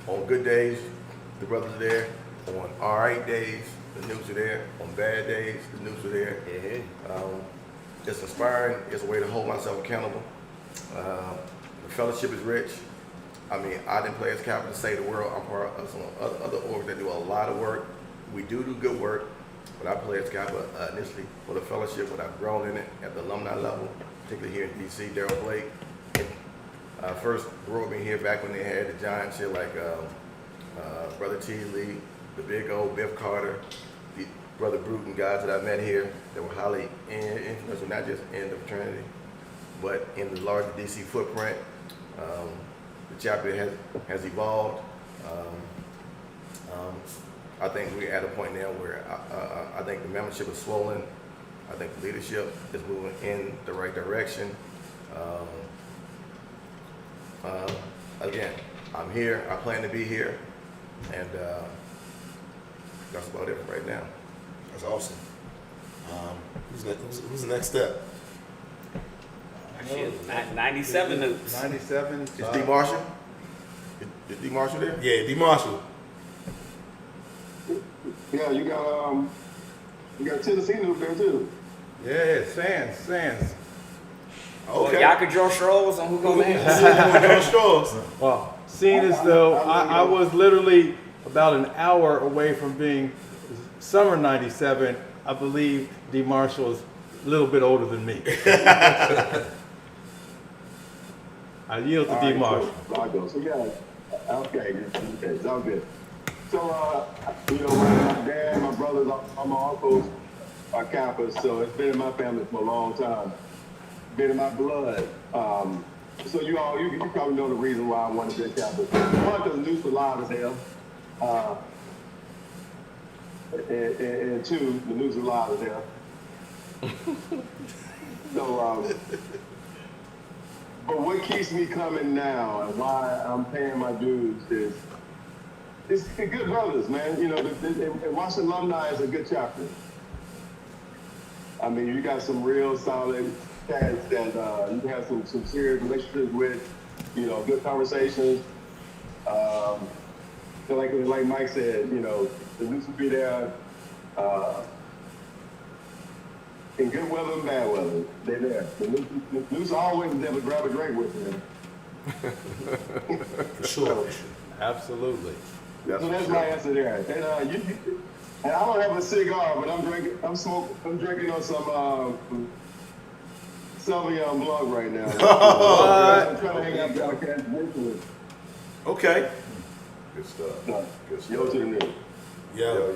On good days, the brothers are there. On all right days, the news are there. On bad days, the news are there. Yeah. It's inspiring. It's a way to hold myself accountable. The fellowship is rich. I mean, I didn't play as Kappa to save the world. I'm part of some other orgs that do a lot of work. We do good work, But I pledged Kappa initially for the fellowship, but I've grown in it at the alumni level, particularly here in DC. Daryl Blake first brought me here back when they had the giants here like Brother T. Lee, the big old Biff Carter, the Brother Bruton, guys that I met here that were highly influential, not just in the fraternity, but in the larger DC footprint. The chapter has evolved. I think we're at a point now where I think the membership is swollen. I think the leadership is moving in the right direction. Again, I'm here. I plan to be here, and that's about it right now. That's awesome. Who's the next step? Shit, 97 Noops. 97. Is D. Marshall? Is D. Marshall there? Yeah, D. Marshall. Yeah, you got Tennessee Noops there too. Yeah, Sands. Okay. Y'all could draw straws on who goes in. John Straws. Well, seeing as though I was literally about an hour away from being summer 97, I believe D. Marshall is a little bit older than me. I yield to D. Marshall. So yeah, okay, sounds good. So, you know, my dad, my brothers, all my uncles are Kappas, so it's been in my family for a long time. Been in my blood. So you probably know the reason why I wanted to be a Kappa. One, because Noops alive as hell. And two, the Noops alive as hell. So, but what keeps me coming now and why I'm paying my dues is it's the good brothers, man. You know, and Washington Alumni is a good chapter. I mean, you got some real solid cats that you have some serious relationships with, you know, good conversations. So like Mike said, you know, the Noops will be there in good weather and bad weather. They're there. The Noops always there to grab a drink with them. For sure. Absolutely. So that's my answer there. And I don't have a cigar, but I'm drinking on some Sauvignon Blanc right now. I'm trying to hang out with the podcast. Okay. Good stuff. No. Good stuff. Yo to the new. Yo.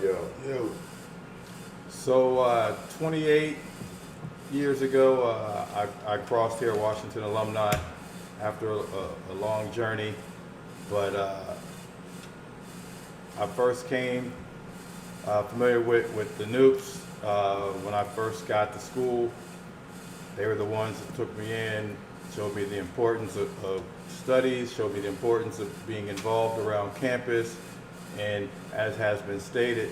So 28 years ago, I crossed here, Washington Alumni, after a long journey. But I first came familiar with the Noops when I first got to school. They were the ones that took me in, showed me the importance of studies, showed me the importance of being involved around campus, and as has been stated,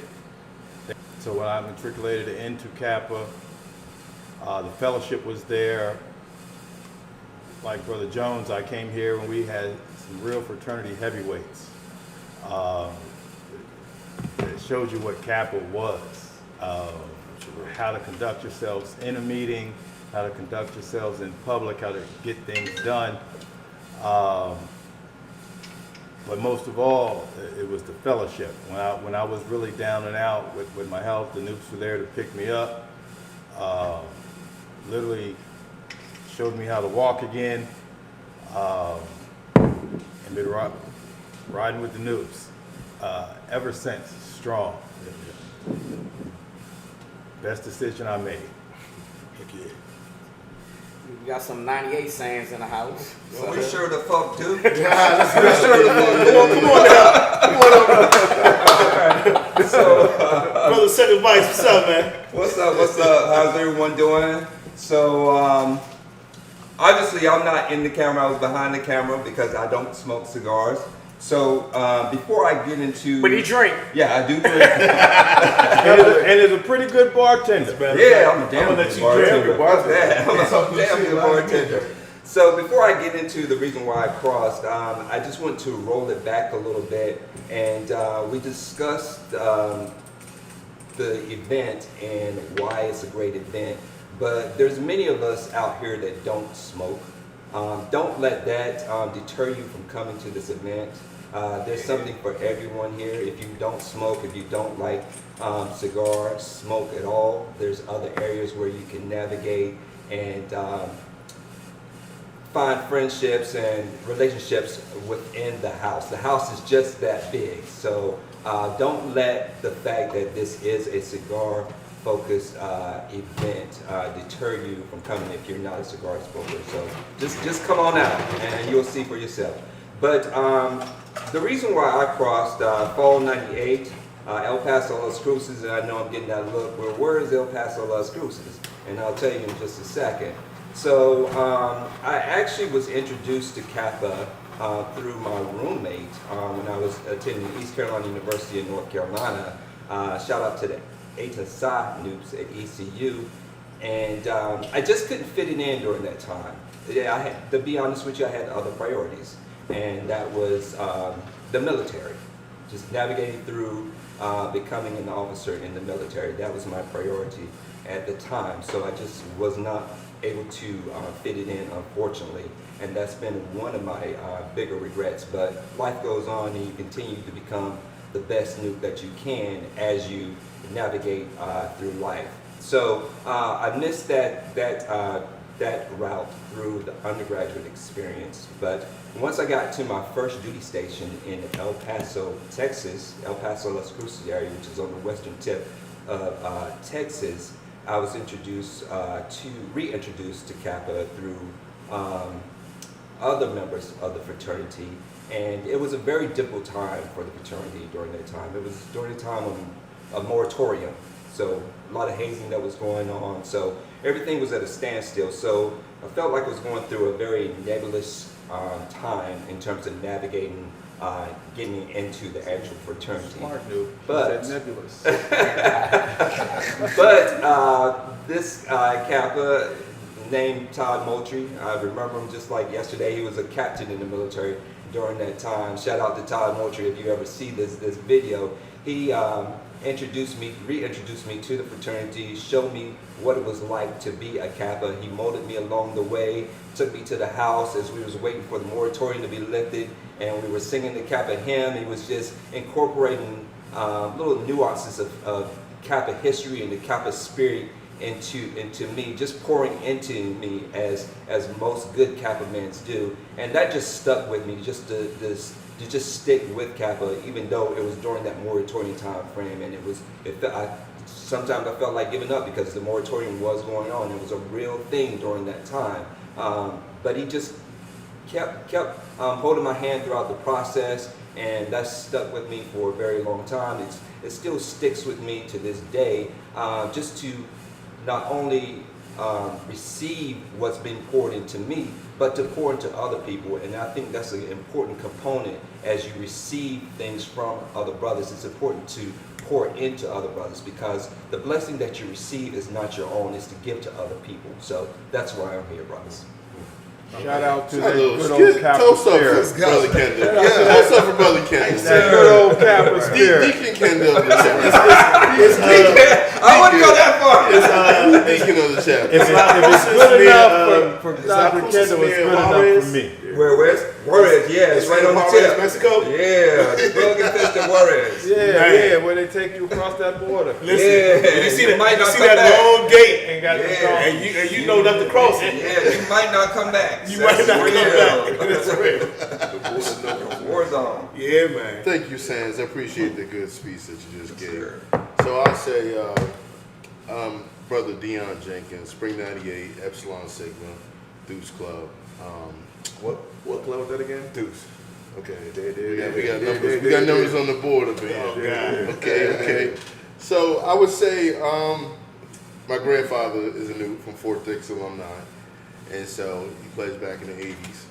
so when I matriculated into Kappa, the fellowship was there. Like Brother Jones, I came here when we had some real fraternity heavyweights. It showed you what Kappa was, how to conduct yourselves in a meeting, how to conduct yourselves in public, how to get things done. But most of all, it was the fellowship. When I was really down and out with my health, the Noops were there to pick me up. Literally showed me how to walk again, and been riding with the Noops ever since. Strong. Best decision I made. Heck yeah. We got some 98 Sands in the house. Well, we sure the fuck do. Brother Second Vice, what's up, man? What's up? How's everyone doing? So, obviously I'm not in the camera, I was behind the camera because I don't smoke cigars. So, before I get into... But he drink. Yeah, I do drink. And is a pretty good bartender. Yeah, I'm a damn I'm gonna good let you bartender. grab Fuck that. I'm a damn good bartender. So before I get into the reason why I crossed, I just want to roll it back a little bit, and we discussed the event and why it's a great event. But there's many of us out here that don't smoke. Don't let that deter you from coming to this event. There's something for everyone here. If you don't smoke, if you don't like cigars, smoke at all, there's other areas where you can navigate and find friendships and relationships within the house. The house is just that big. So don't let the fact that this is a cigar focused event deter you from coming if you're not a cigar smoker. So just come on out and you'll see for yourself. But the reason why I crossed fall '98, El Paso, Las Cruces, and I know I'm getting that look, well, where is El Paso, Las Cruces? And I'll tell you in just a second. So I actually was introduced to Kappa through my roommate when I was attending East Carolina University in North Carolina. Shout out to the Eta Psi Noops at ECU. And I just couldn't fit it in during that time. Yeah, I had, to be honest with you, I had other priorities. And that was the military. Just navigating through becoming an officer in the military. That was my priority at the time. So I just was not able to fit it in, unfortunately. And that's been one of my bigger regrets. But life goes on and you continue to become the best noob that you can as you navigate through life. So I missed that route through the undergraduate experience. But once I got to my first duty station in El Paso, Texas, El Paso, Las Cruces area, which is on the western tip of Texas, I was reintroduced to Kappa through other members of the fraternity. And it was a very difficult time for the fraternity during that time. It was during the time of a moratorium. So a lot of hazing that was going on. So everything was at a standstill. So I felt like I was going through a very nebulous time in terms of navigating, getting into the actual fraternity. Smart dude. But nebulous. but this Kappa named Todd Moultrie, I remember him just like yesterday. He was a captain in the military during that time. Shout out to Todd Moultrie if you ever see this video. He reintroduced me to the fraternity, showed me what it was like to be a Kappa. He molded me along the way, took me to the house as we was waiting for the moratorium to be lifted, and we were singing the Kappa hymn. He was just incorporating little nuances of Kappa history and the Kappa spirit into me, just pouring into me as most good Kappa men do. And that just stuck with me, just to just stick with Kappa, even though it was during that moratorium time frame, and sometimes I felt like giving up because the moratorium was going on. It was a real thing during that time. But he just kept holding my hand throughout the process, and that stuck with me for a very long time. It still sticks with me to this day, just to not only receive what's been poured into me, but to pour into other people. And I think that's an important component as you receive things from other brothers. It's important to pour into other brothers, because the blessing that you receive is not your own, it's to give to other people. So that's why I'm here, brothers. Shout out to that good old Kappa Toast up spirit. for Brother Kendall. Yeah, toast up for Brother Kendall. That good old Kappa spirit. Deacon Kendall of the chapter. I wouldn't go that far. Deacon of the chapter. If it's good enough for Dr. Kendall, it's good enough for me. Where's Juarez? Yeah, it's right on the tip. Mexico. Yeah, the drug infested Juarez. Yeah, where they take you across that border. Listen, you see that? might not You see come that back. long gate, Ain't got and you know not to cross it. Yeah, you might not come back. You might not come back. That's real. War zone. Yeah, man. Thank you, Sands. I appreciate the good speech that you just gave. Sure. So I'll say, Brother Dion Jenkins, Spring 98, Epsilon Sigma, Deuce Club. What club was that again? Deuce. Okay, We got numbers on the board up here. Oh, God. Okay. So I would say my grandfather is a new from Fort Dix alumni, and so he plays back in the 80s.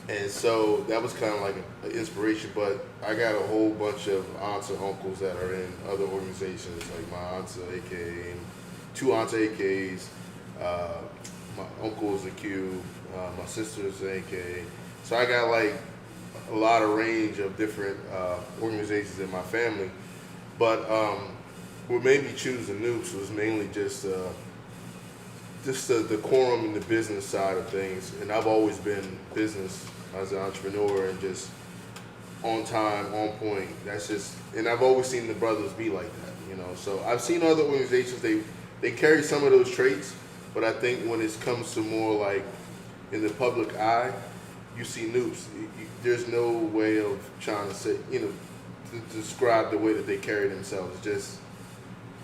And so that was kind of like an inspiration, but I got a whole bunch of aunts and uncles that are in other organizations, like my aunt's AKA, two aunts AKs, my uncle is a Q, my sister's an AK. So I got like a lot of range of different organizations in my family. But what made me choose the Noops was mainly just the decorum and the business side of things. And I've always been business as an entrepreneur and just on time, on point. That's just, and I've always seen the brothers be like that, you know. So I've seen other organizations, they carry some of those traits, but I think when it comes to more like in the public eye, you see Noops. There's no way of trying to say, you know, to describe the way that they carry themselves. It's just,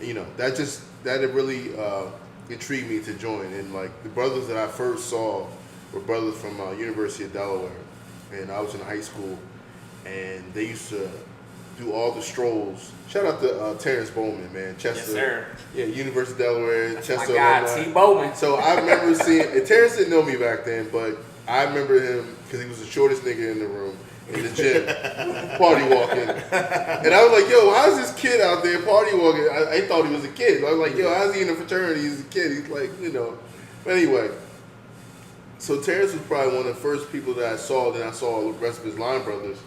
you know, that it really intrigued me to join. And like the brothers that I first saw were brothers from University of Delaware, and I was in high school, and they used to do all the strolls. Shout out to Terrence Bowman, man. Chester. Yes, sir. Yeah, University of Delaware. That's Chester my guy, alumni. T. Bowman. So I remember seeing, and Terrence didn't know me back then, but I remember him because he was the shortest nigga in the room, in the gym, party walking. And I was like, yo, how's this kid out there party walking? I thought he was a kid. I was like, yo, how's he in a fraternity? He's a kid. He's like, you know. But anyway, so Terrence was probably one of the first people that I saw. Then I saw the rest of his line brothers.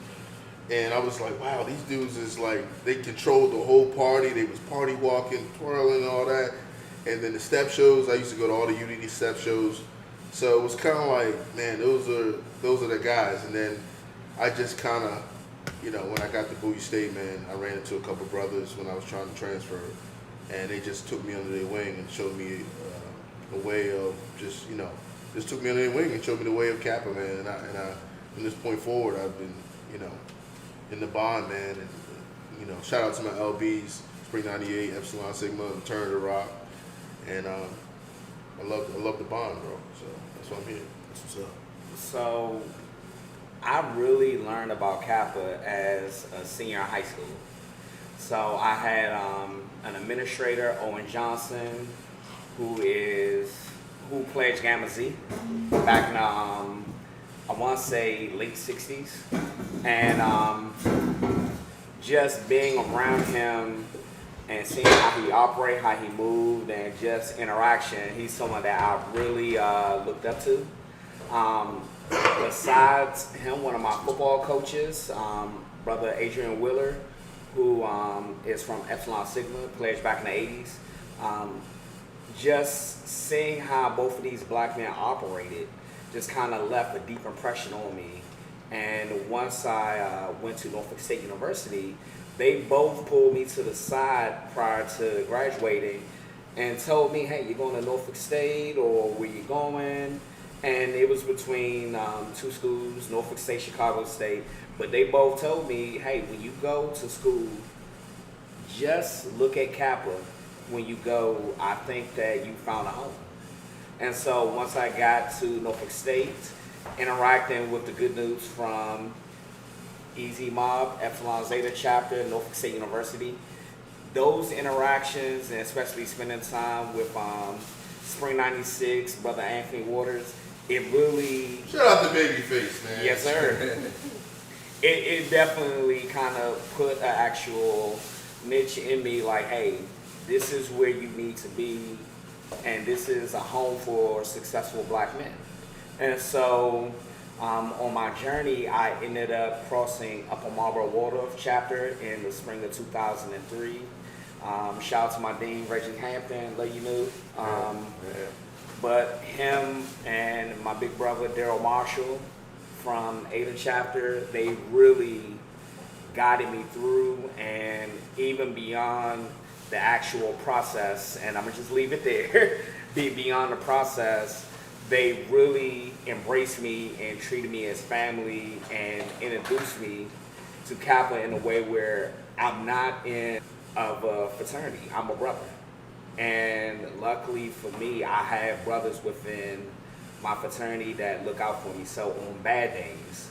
And I was like, wow, these dudes is like, they controlled the whole party. They was party walking, twirling, and all that. And then the step shows, I used to go to all the UDD step shows. So it was kind of like, man, those are the guys. And then I just kind of, you know, when I got to Bowie State, man, I ran into a couple brothers when I was trying to transfer. And they just took me under their wing and showed me a way of just, you know, just took me under their wing and showed me the way of Kappa, man. And I from this point forward, I've been, you know, in the bond, man. And, you know, shout out to my LBs, Spring 98, Epsilon Sigma, Return to Rock. And I love the bond, bro. So that's why I'm here. That's what's up. So I really learned about Kappa as a senior in high school. So I had an administrator, Owen Johnson, who pledged Gamma Z back in I want to say late 60s. And just being around him and seeing how he operated, how he moved, and just interaction, he's someone that I really looked up to. Besides him, one of my football coaches, brother Adrian Willer, who is from Epsilon Sigma, pledged back in the 80s. Just seeing how both of these black men operated just kind of left a deep impression on me. And once I went to Norfolk State University, they both pulled me to the side prior to graduating and told me, hey, you're going to Norfolk State, or where you going? And it was between two schools, Norfolk State, Chicago State. But they both told me, hey, when you go to school, just look at Kappa. When you go, I think that you found a home. And so once I got to Norfolk State, interacting with the good news from Easy Mob, Epsilon Zeta chapter, Norfolk State University, those interactions, and especially spending time with Spring 96, brother Anthony Waters, it really... Shout out to Babyface, man. Yes, sir. it definitely kind of put an actual niche in me, like, hey, this is where you need to be, and this is a home for successful black men. And so on my journey, I ended up crossing Upper Marlboro Waldorf chapter in the spring of 2003. Shout out to my dean, Reggie Hampton, let you know. But him and my big brother, Daryl Marshall, from Ada chapter, they really guided me through, and even beyond the actual process, and I'm gonna just leave it there, beyond the process, they really embraced me and treated me as family and introduced me to Kappa in a way where I'm not in of a fraternity, I'm a brother. And luckily for me, I have brothers within my fraternity that look out for me. So on bad days,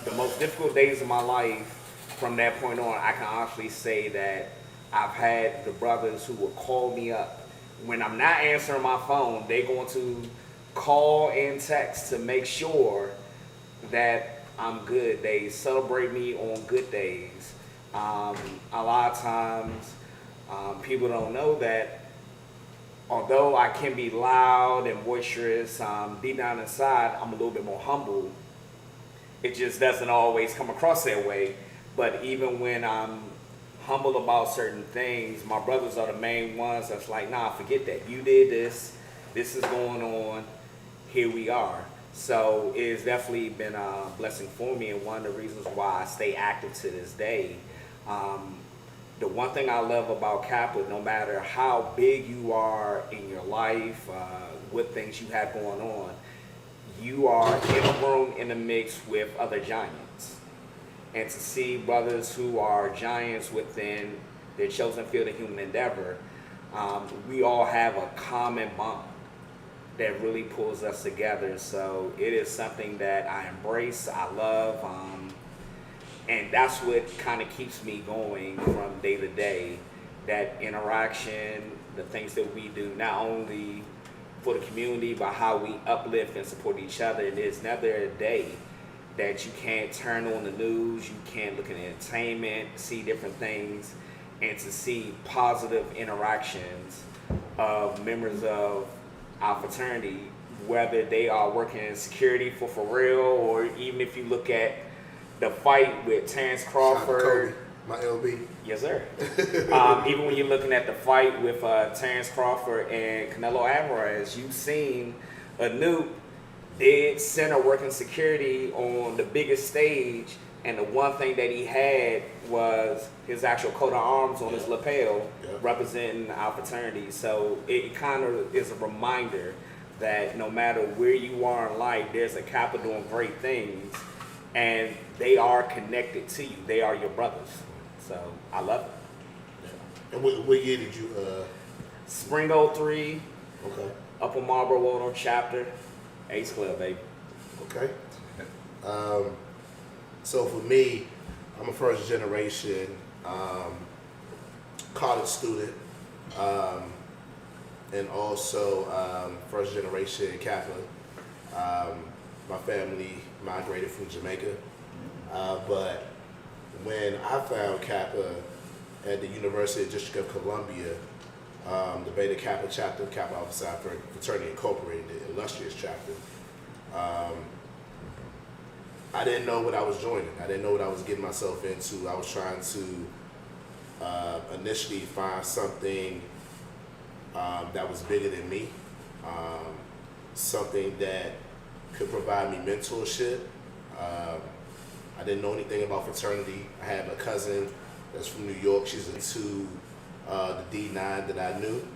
the most difficult days of my life, from that point on, I can honestly say that I've had the brothers who will call me up. When I'm not answering my phone, they're going to call and text to make sure that I'm good. They celebrate me on good days. A lot of times, people don't know that although I can be loud and boisterous, deep down inside, I'm a little bit more humble. It just doesn't always come across that way. But even when I'm humble about certain things, my brothers are the main ones that's like, nah, forget that. You did this. This is going on. Here we are. So it's definitely been a blessing for me, and one of the reasons why I stay active to this day. The one thing I love about Kappa, no matter how big you are in your life, what things you have going on, you are in a room in the mix with other giants. And to see brothers who are giants within their chosen field of human endeavor, we all have a common bond that really pulls us together. So it is something that I embrace, I love, and that's what kind of keeps me going from day to day. That interaction, the things that we do, not only for the community, but how we uplift and support each other. And there's never a day that you can't turn on the news, you can't look at entertainment, see different things, and to see positive interactions of members of our fraternity, whether they are working in security for real, or even if you look at the fight with Terrence Crawford. My LB. Yes, sir. Even when you're looking at the fight with Terrence Crawford and Canelo Alvarez, you've seen Anoop dead center working security on the biggest stage, and the one thing that he had was his actual coat of arms on his lapel, representing our fraternity. So it kind of is a reminder that no matter where you are in life, there's a Kappa doing great things, and they are connected to you. They are your brothers. So I love it. And what year did you? Spring 03, Okay. Upper Marlboro Road chapter, Ace Club, baby. Okay. So for me, I'm a first generation college student, and also first generation Catholic. My family migrated from Jamaica, but when I found Kappa at the University of District of Columbia, the Beta Kappa chapter, Kappa Alpha Psi Fraternity Incorporated, the illustrious chapter, I didn't know what I was joining. I didn't know what I was getting myself into. I was trying to initially find something that was bigger than me, something that could provide me mentorship. I didn't know anything about fraternity. I have a cousin that's from New York. She's into the D9 that I knew.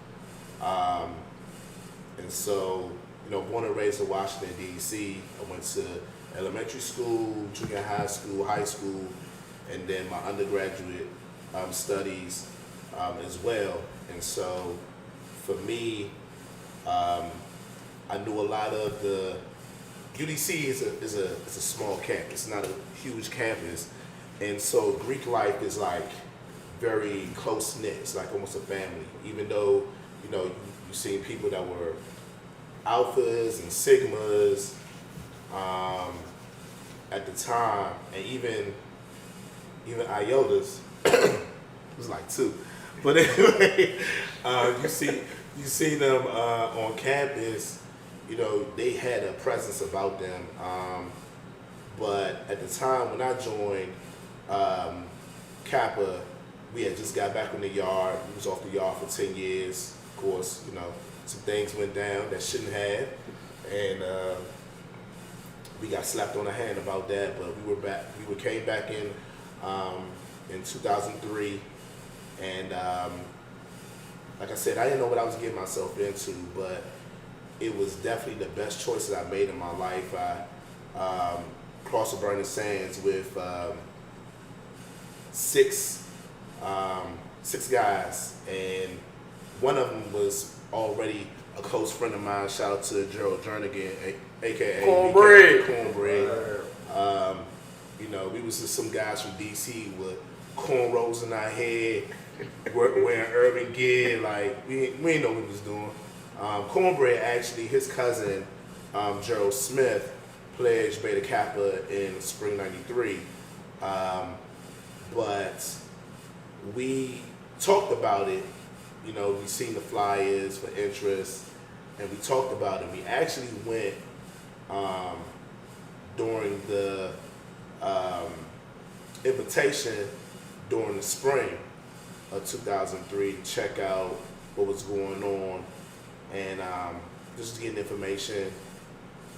And so, born and raised in Washington, D.C., I went to elementary school, junior high school, and then my undergraduate studies as well. And so, for me, I knew a lot of the UDC is a small campus, not a huge campus, and so Greek life is like very close knit. It's like almost a family. Even though you seen people that were alphas and sigmas at the time, and even iotas. It was like two, but anyway, you see them on campus. They had a presence about them. But at the time when I joined Kappa, we had just got back on the yard. We was off the yard for 10 years. Of course, some things went down that shouldn't have. And we got slapped on the hand about that. But we came back in 2003. And like I said, I didn't know what I was getting myself into, but it was definitely the best choice that I made in my life. I crossed the burning sands with six guys, and one of them was already a close friend of mine. Shout out to Gerald Jernigan, aka Cornbread. We was just some guys from DC with cornrows in our head, wearing urban gear. Like we didn't know what we was doing. Cornbread, actually, his cousin, Gerald Smith, pledged Beta Kappa in spring '93. But we talked about it, we seen the flyers for interest, and we talked about it. We actually went during the invitation during the spring of 2003 to check out what was going on, and just getting information.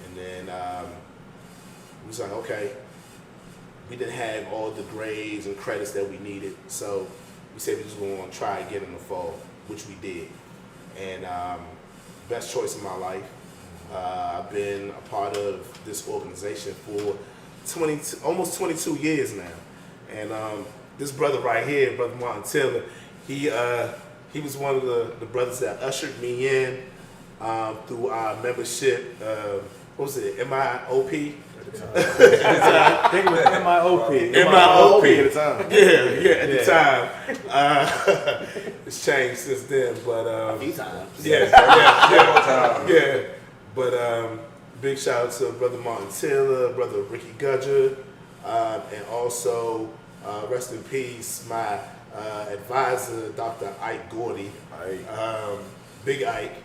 And then we was like, okay, we didn't have all the grades and credits that we needed, so we said we just going to try again in the fall, which we did. And best choice of my life. I've been a part of this organization for almost 22 years now. And this brother right here, Brother Martin Taylor, he was one of the brothers that ushered me in through our membership. What was it? MIOP? I think it was MIOP. MIOP at the time. Yeah, at the time. It's changed since then, but A few times. yeah. But big shout out to Brother Martin Taylor, Brother Ricky Gudger, and also rest in peace, my advisor, Dr. Ike Gordy. Big Ike.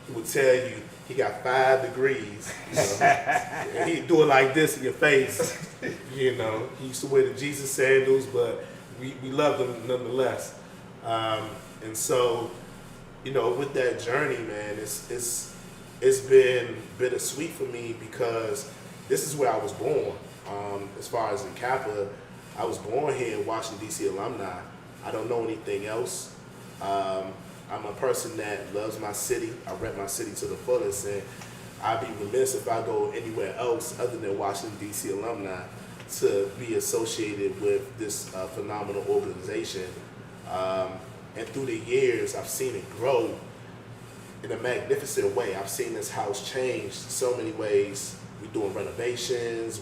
He would tell you he got 5 degrees. You know? And he'd do it like this in your face. You know, he used to wear the Jesus sandals, but we loved him nonetheless. And so, you know, with that journey, man, it's been bittersweet for me because this is where I was born. As far as in Kappa, I was born here in Washington, D.C. alumni. I don't know anything else. I'm a person that loves my city. I rep my city to the fullest, and I'd be remiss if I go anywhere else other than Washington, D.C. alumni to be associated with this phenomenal organization. And through the years, I've seen it grow in a magnificent way. I've seen this house change so many ways. We're doing renovations.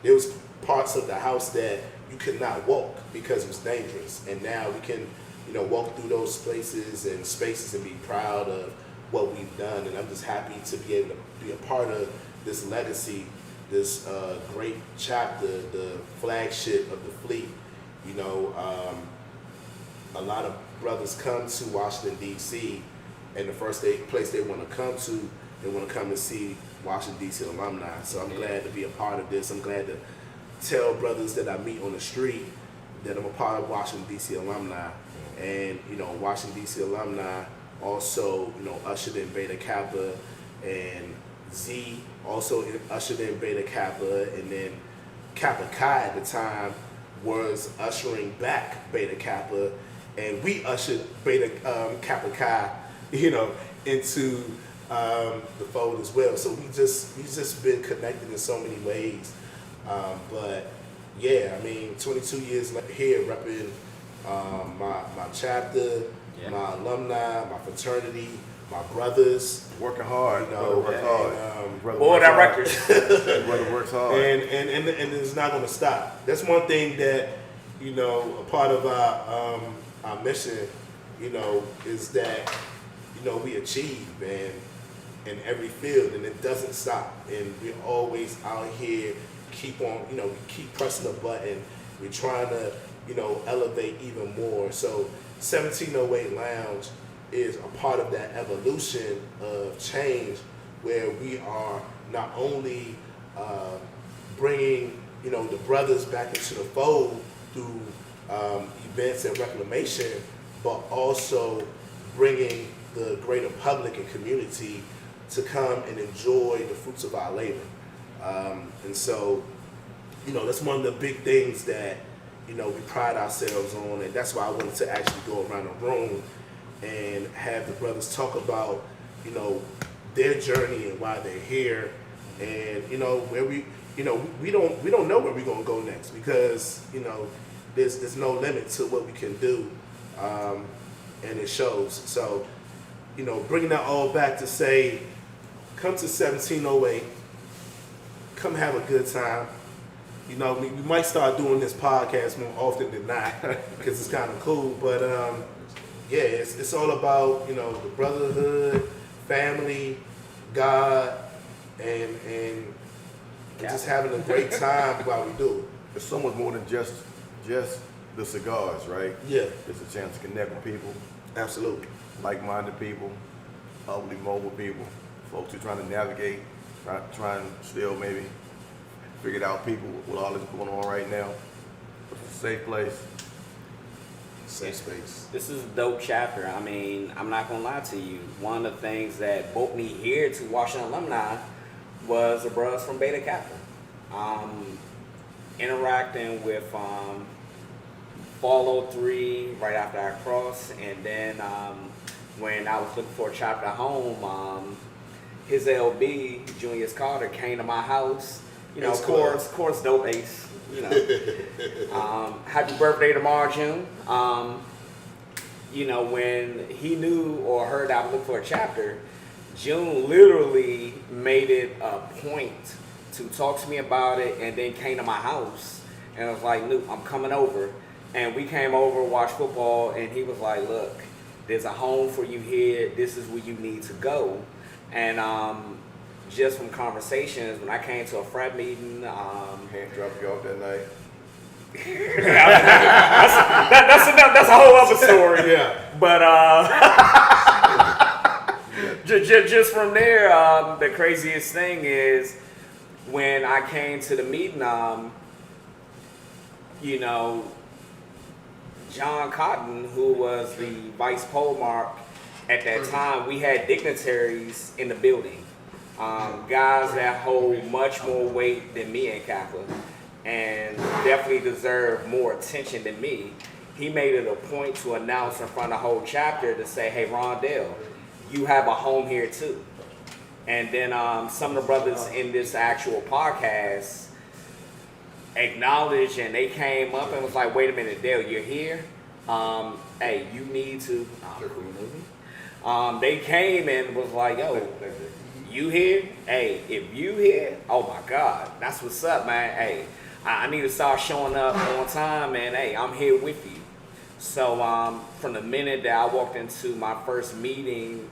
There was parts of the house that you could not walk because it was dangerous, and now we can, you know, walk through those places and spaces and be proud of what we've done. And I'm just happy to be able to be a part of this legacy, this great chapter, the flagship of the fleet. You know, a lot of brothers come to Washington, D.C., and the first place they want to come to, they want to come and see Washington, D.C. alumni. So I'm glad to be a part of this. I'm glad to tell brothers that I meet on the street that I'm a part of Washington, D.C. alumni. And, you know, Washington, D.C. alumni also, you know, ushered in Beta Kappa, and Z also ushered in Beta Kappa, and then Kappa Chi at the time was ushering back Beta Kappa, and we ushered Beta Kappa Chi, you know, into the fold as well. So we've just been connected in so many ways. But yeah, I mean, 22 years here repping my chapter, my alumni, my fraternity, my brothers. Working hard. You know, brother works hard. Brother Boy, works that hard. record. Brother works hard. And it's not going to stop. That's one thing that, you know, a part of our mission, you know, is that, you know, we achieve, man, in every field, and it doesn't stop. And we're always out here, keep on, you know, we keep pressing the button. We're trying to, you know, elevate even more. So 1708 Lounge is a part of that evolution of change, where we are not only bringing, you know, the brothers back into the fold through events and reclamation, but also bringing the greater public and community to come and enjoy the fruits of our labor. And so, you know, that's one of the big things that, you know, we pride ourselves on, and that's why I wanted to actually go around the room and have the brothers talk about, you know, their journey and why they're here, and, you know, where we don't know where we're gonna go next, because, you know, there's no limit to what we can do, and it shows. So, you know, bringing that all back to say, come to 1708, come have a good time. You know, we might start doing this podcast more often than not, because it's kind of cool. But yeah, it's all about, you know, the brotherhood, family, God, and just having a great time while we do it. It's so much more than just the cigars, right? Yeah, It's a chance to connect with people, absolutely. like-minded people, upwardly mobile people, folks who are trying to navigate, trying to still maybe figure it out, people with all this going on right now. It's a safe place. Safe space. This is a dope chapter. I mean, I'm not gonna lie to you. One of the things that brought me here to Washington Alumni was the bros from Beta Kappa. Interacting with Fall 03 right after I crossed, and then when I was looking for a chapter home, his LB, Junius Carter, came to my house. You know, of course, dope ace. You know, happy birthday tomorrow, June. You know, when he knew or heard I was looking for a chapter, June literally made it a point to talk to me about it, and then came to my house and was like, Luke, I'm coming over. And we came over, watched football, and he was like, look, there's a home for you here. This is where you need to go. And just from conversations, when I came to a frat meeting, Can't drop you off that night. that's a whole other story. Yeah. But just from there, the craziest thing is when I came to the meeting, you know, John Cotton, who was the vice pole mark at that time, we had dignitaries in the building, guys that hold much more weight than me and Kappa, and definitely deserve more attention than me. He made it a point to announce in front of the whole chapter to say, hey, Rondell, you have a home here too. And then some of the brothers in this actual podcast acknowledged, and they came up and was like, wait a minute, Dale, you're here? Hey, you need to... they came and was like, yo, you here? Hey, if you here, oh my God, that's what's up, man. Hey, I need to start showing up on time, and hey, I'm here with you. So from the minute that I walked into my first meeting,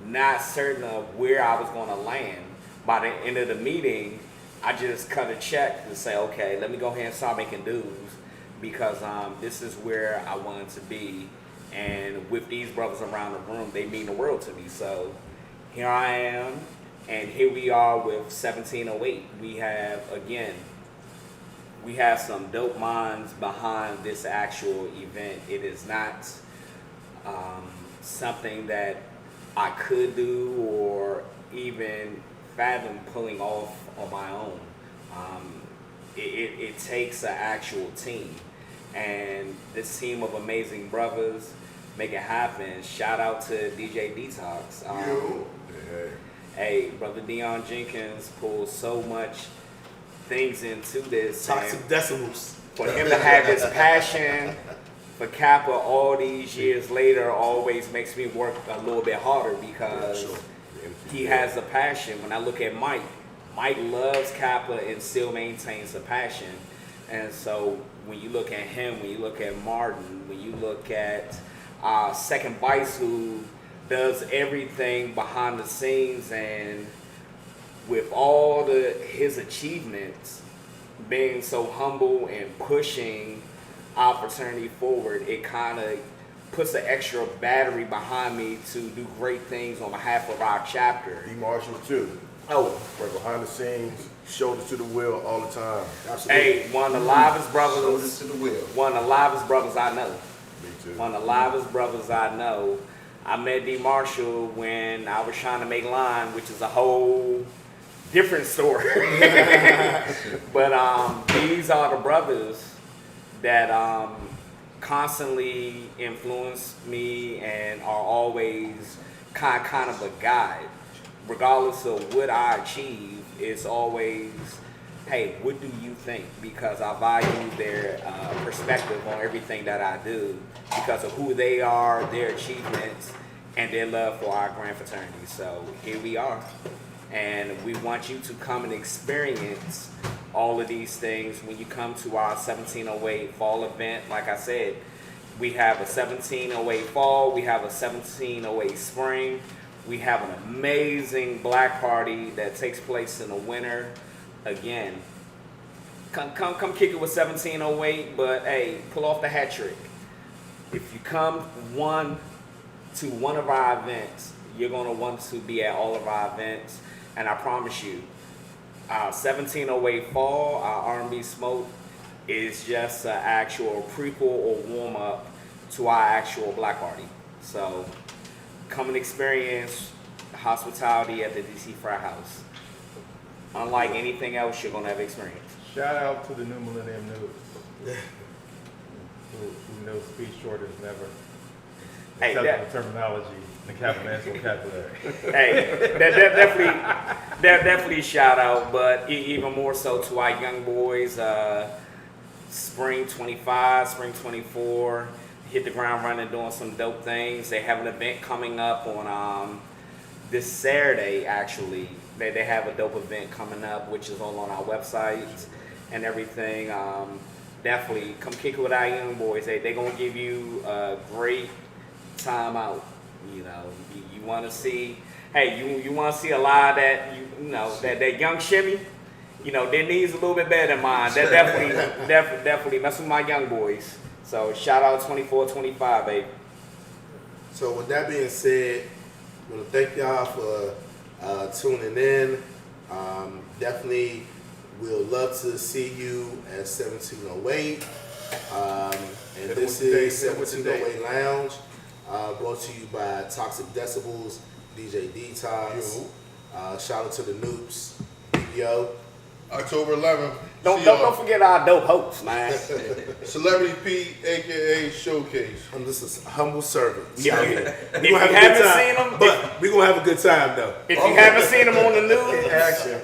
not certain of where I was going to land, by the end of the meeting, I just cut a check to say, okay, let me go ahead and start making dues, because this is where I wanted to be. And with these brothers around the room, they mean the world to me. So here I am, and here we are with 1708. We have some dope minds behind this actual event. It is not something that I could do or even fathom pulling off on my own. It takes an actual team, and this team of amazing brothers make it happen. Shout out to DJ Detox. Hey, brother Dion Jenkins pulls so much things into this. Toxic decimals. For him to have this passion for Kappa all these years later always makes me work a little bit harder, because he has a passion. When I look at Mike loves Kappa and still maintains the passion. And so when you look at him, when you look at Martin, when you look at Second Vice, who does everything behind the scenes, and with all his achievements, being so humble and pushing our fraternity forward, it kind of puts an extra battery behind me to do great things on behalf of our chapter. E. Marshall too. Oh, Work behind the scenes, shoulder to the wheel all the time. Absolutely. hey, one of the livest brothers. Shoulders to the wheel. One of the livest brothers I know. Me too. One of the livest brothers I know. I met D. Marshall when I was trying to make line, which is a whole different story. But these are the brothers that constantly influence me and are always kind of a guide. Regardless of what I achieve, it's always, hey, what do you think? Because I value their perspective on everything that I do, because of who they are, their achievements, and their love for our grand fraternity. So here we are. And we want you to come and experience all of these things when you come to our 1708 fall event. Like I said, we have a 1708 fall, we have a 1708 spring. We have an amazing black party that takes place in the winter. Again, come kick it with 1708, but hey, pull off the hat trick. If you come to one of our events, you're gonna want to be at all of our events, and I promise you, our 1708 fall, our R&B Smoke, is just an actual prequel or warm up to our actual black party. So come and experience hospitality at the DC Frat House. unlike anything else you're gonna ever experience. Shout out to the new Millennium News. Who knows speech shortage never Hey, acceptable terminology in the man's vocabulary. Hey, that definitely shout out, but even more so to our young boys. Spring 25, spring 24, hit the ground running, doing some dope things. They have an event coming up on this Saturday. Actually, they have a dope event coming up, which is all on our website and everything. Definitely come kick it with our young boys. They're gonna give you a great time out. You know, you want to see. Hey, you want to see a lot of that. You know that young shimmy. You know, their knees a little bit better than mine. That definitely mess with my young boys. So shout out 24-25, baby. So with that being said, I want to thank y'all for tuning in. Definitely, we'll love to see you at 1708. And this is 1708 Lounge, brought to you by Toxic Decibels, DJ Detox. Shout out to the Noops, Yo. October 11th. Don't forget our dope hosts, man. Celebrity Pete, aka Showcase. I'm just a humble servant. If you haven't seen them, but we're gonna have a good time though. If you haven't seen them on the news, Action,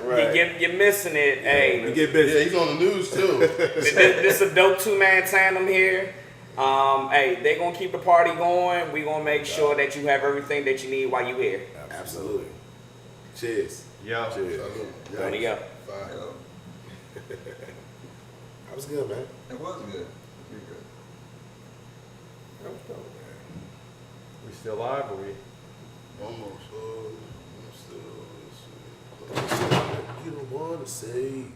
you're missing it. Hey, we get busy. Yeah, he's on the news too. this a dope 2-man tandem here. Hey, they gonna keep the party going. We gonna make sure that you have everything that you need while you here. Absolutely. Cheers. Yo. Cheers. There you go. That was good, man. It was good. Pretty good. That was dope, man. We still live or we? Almost. I'm still. You don't want to say.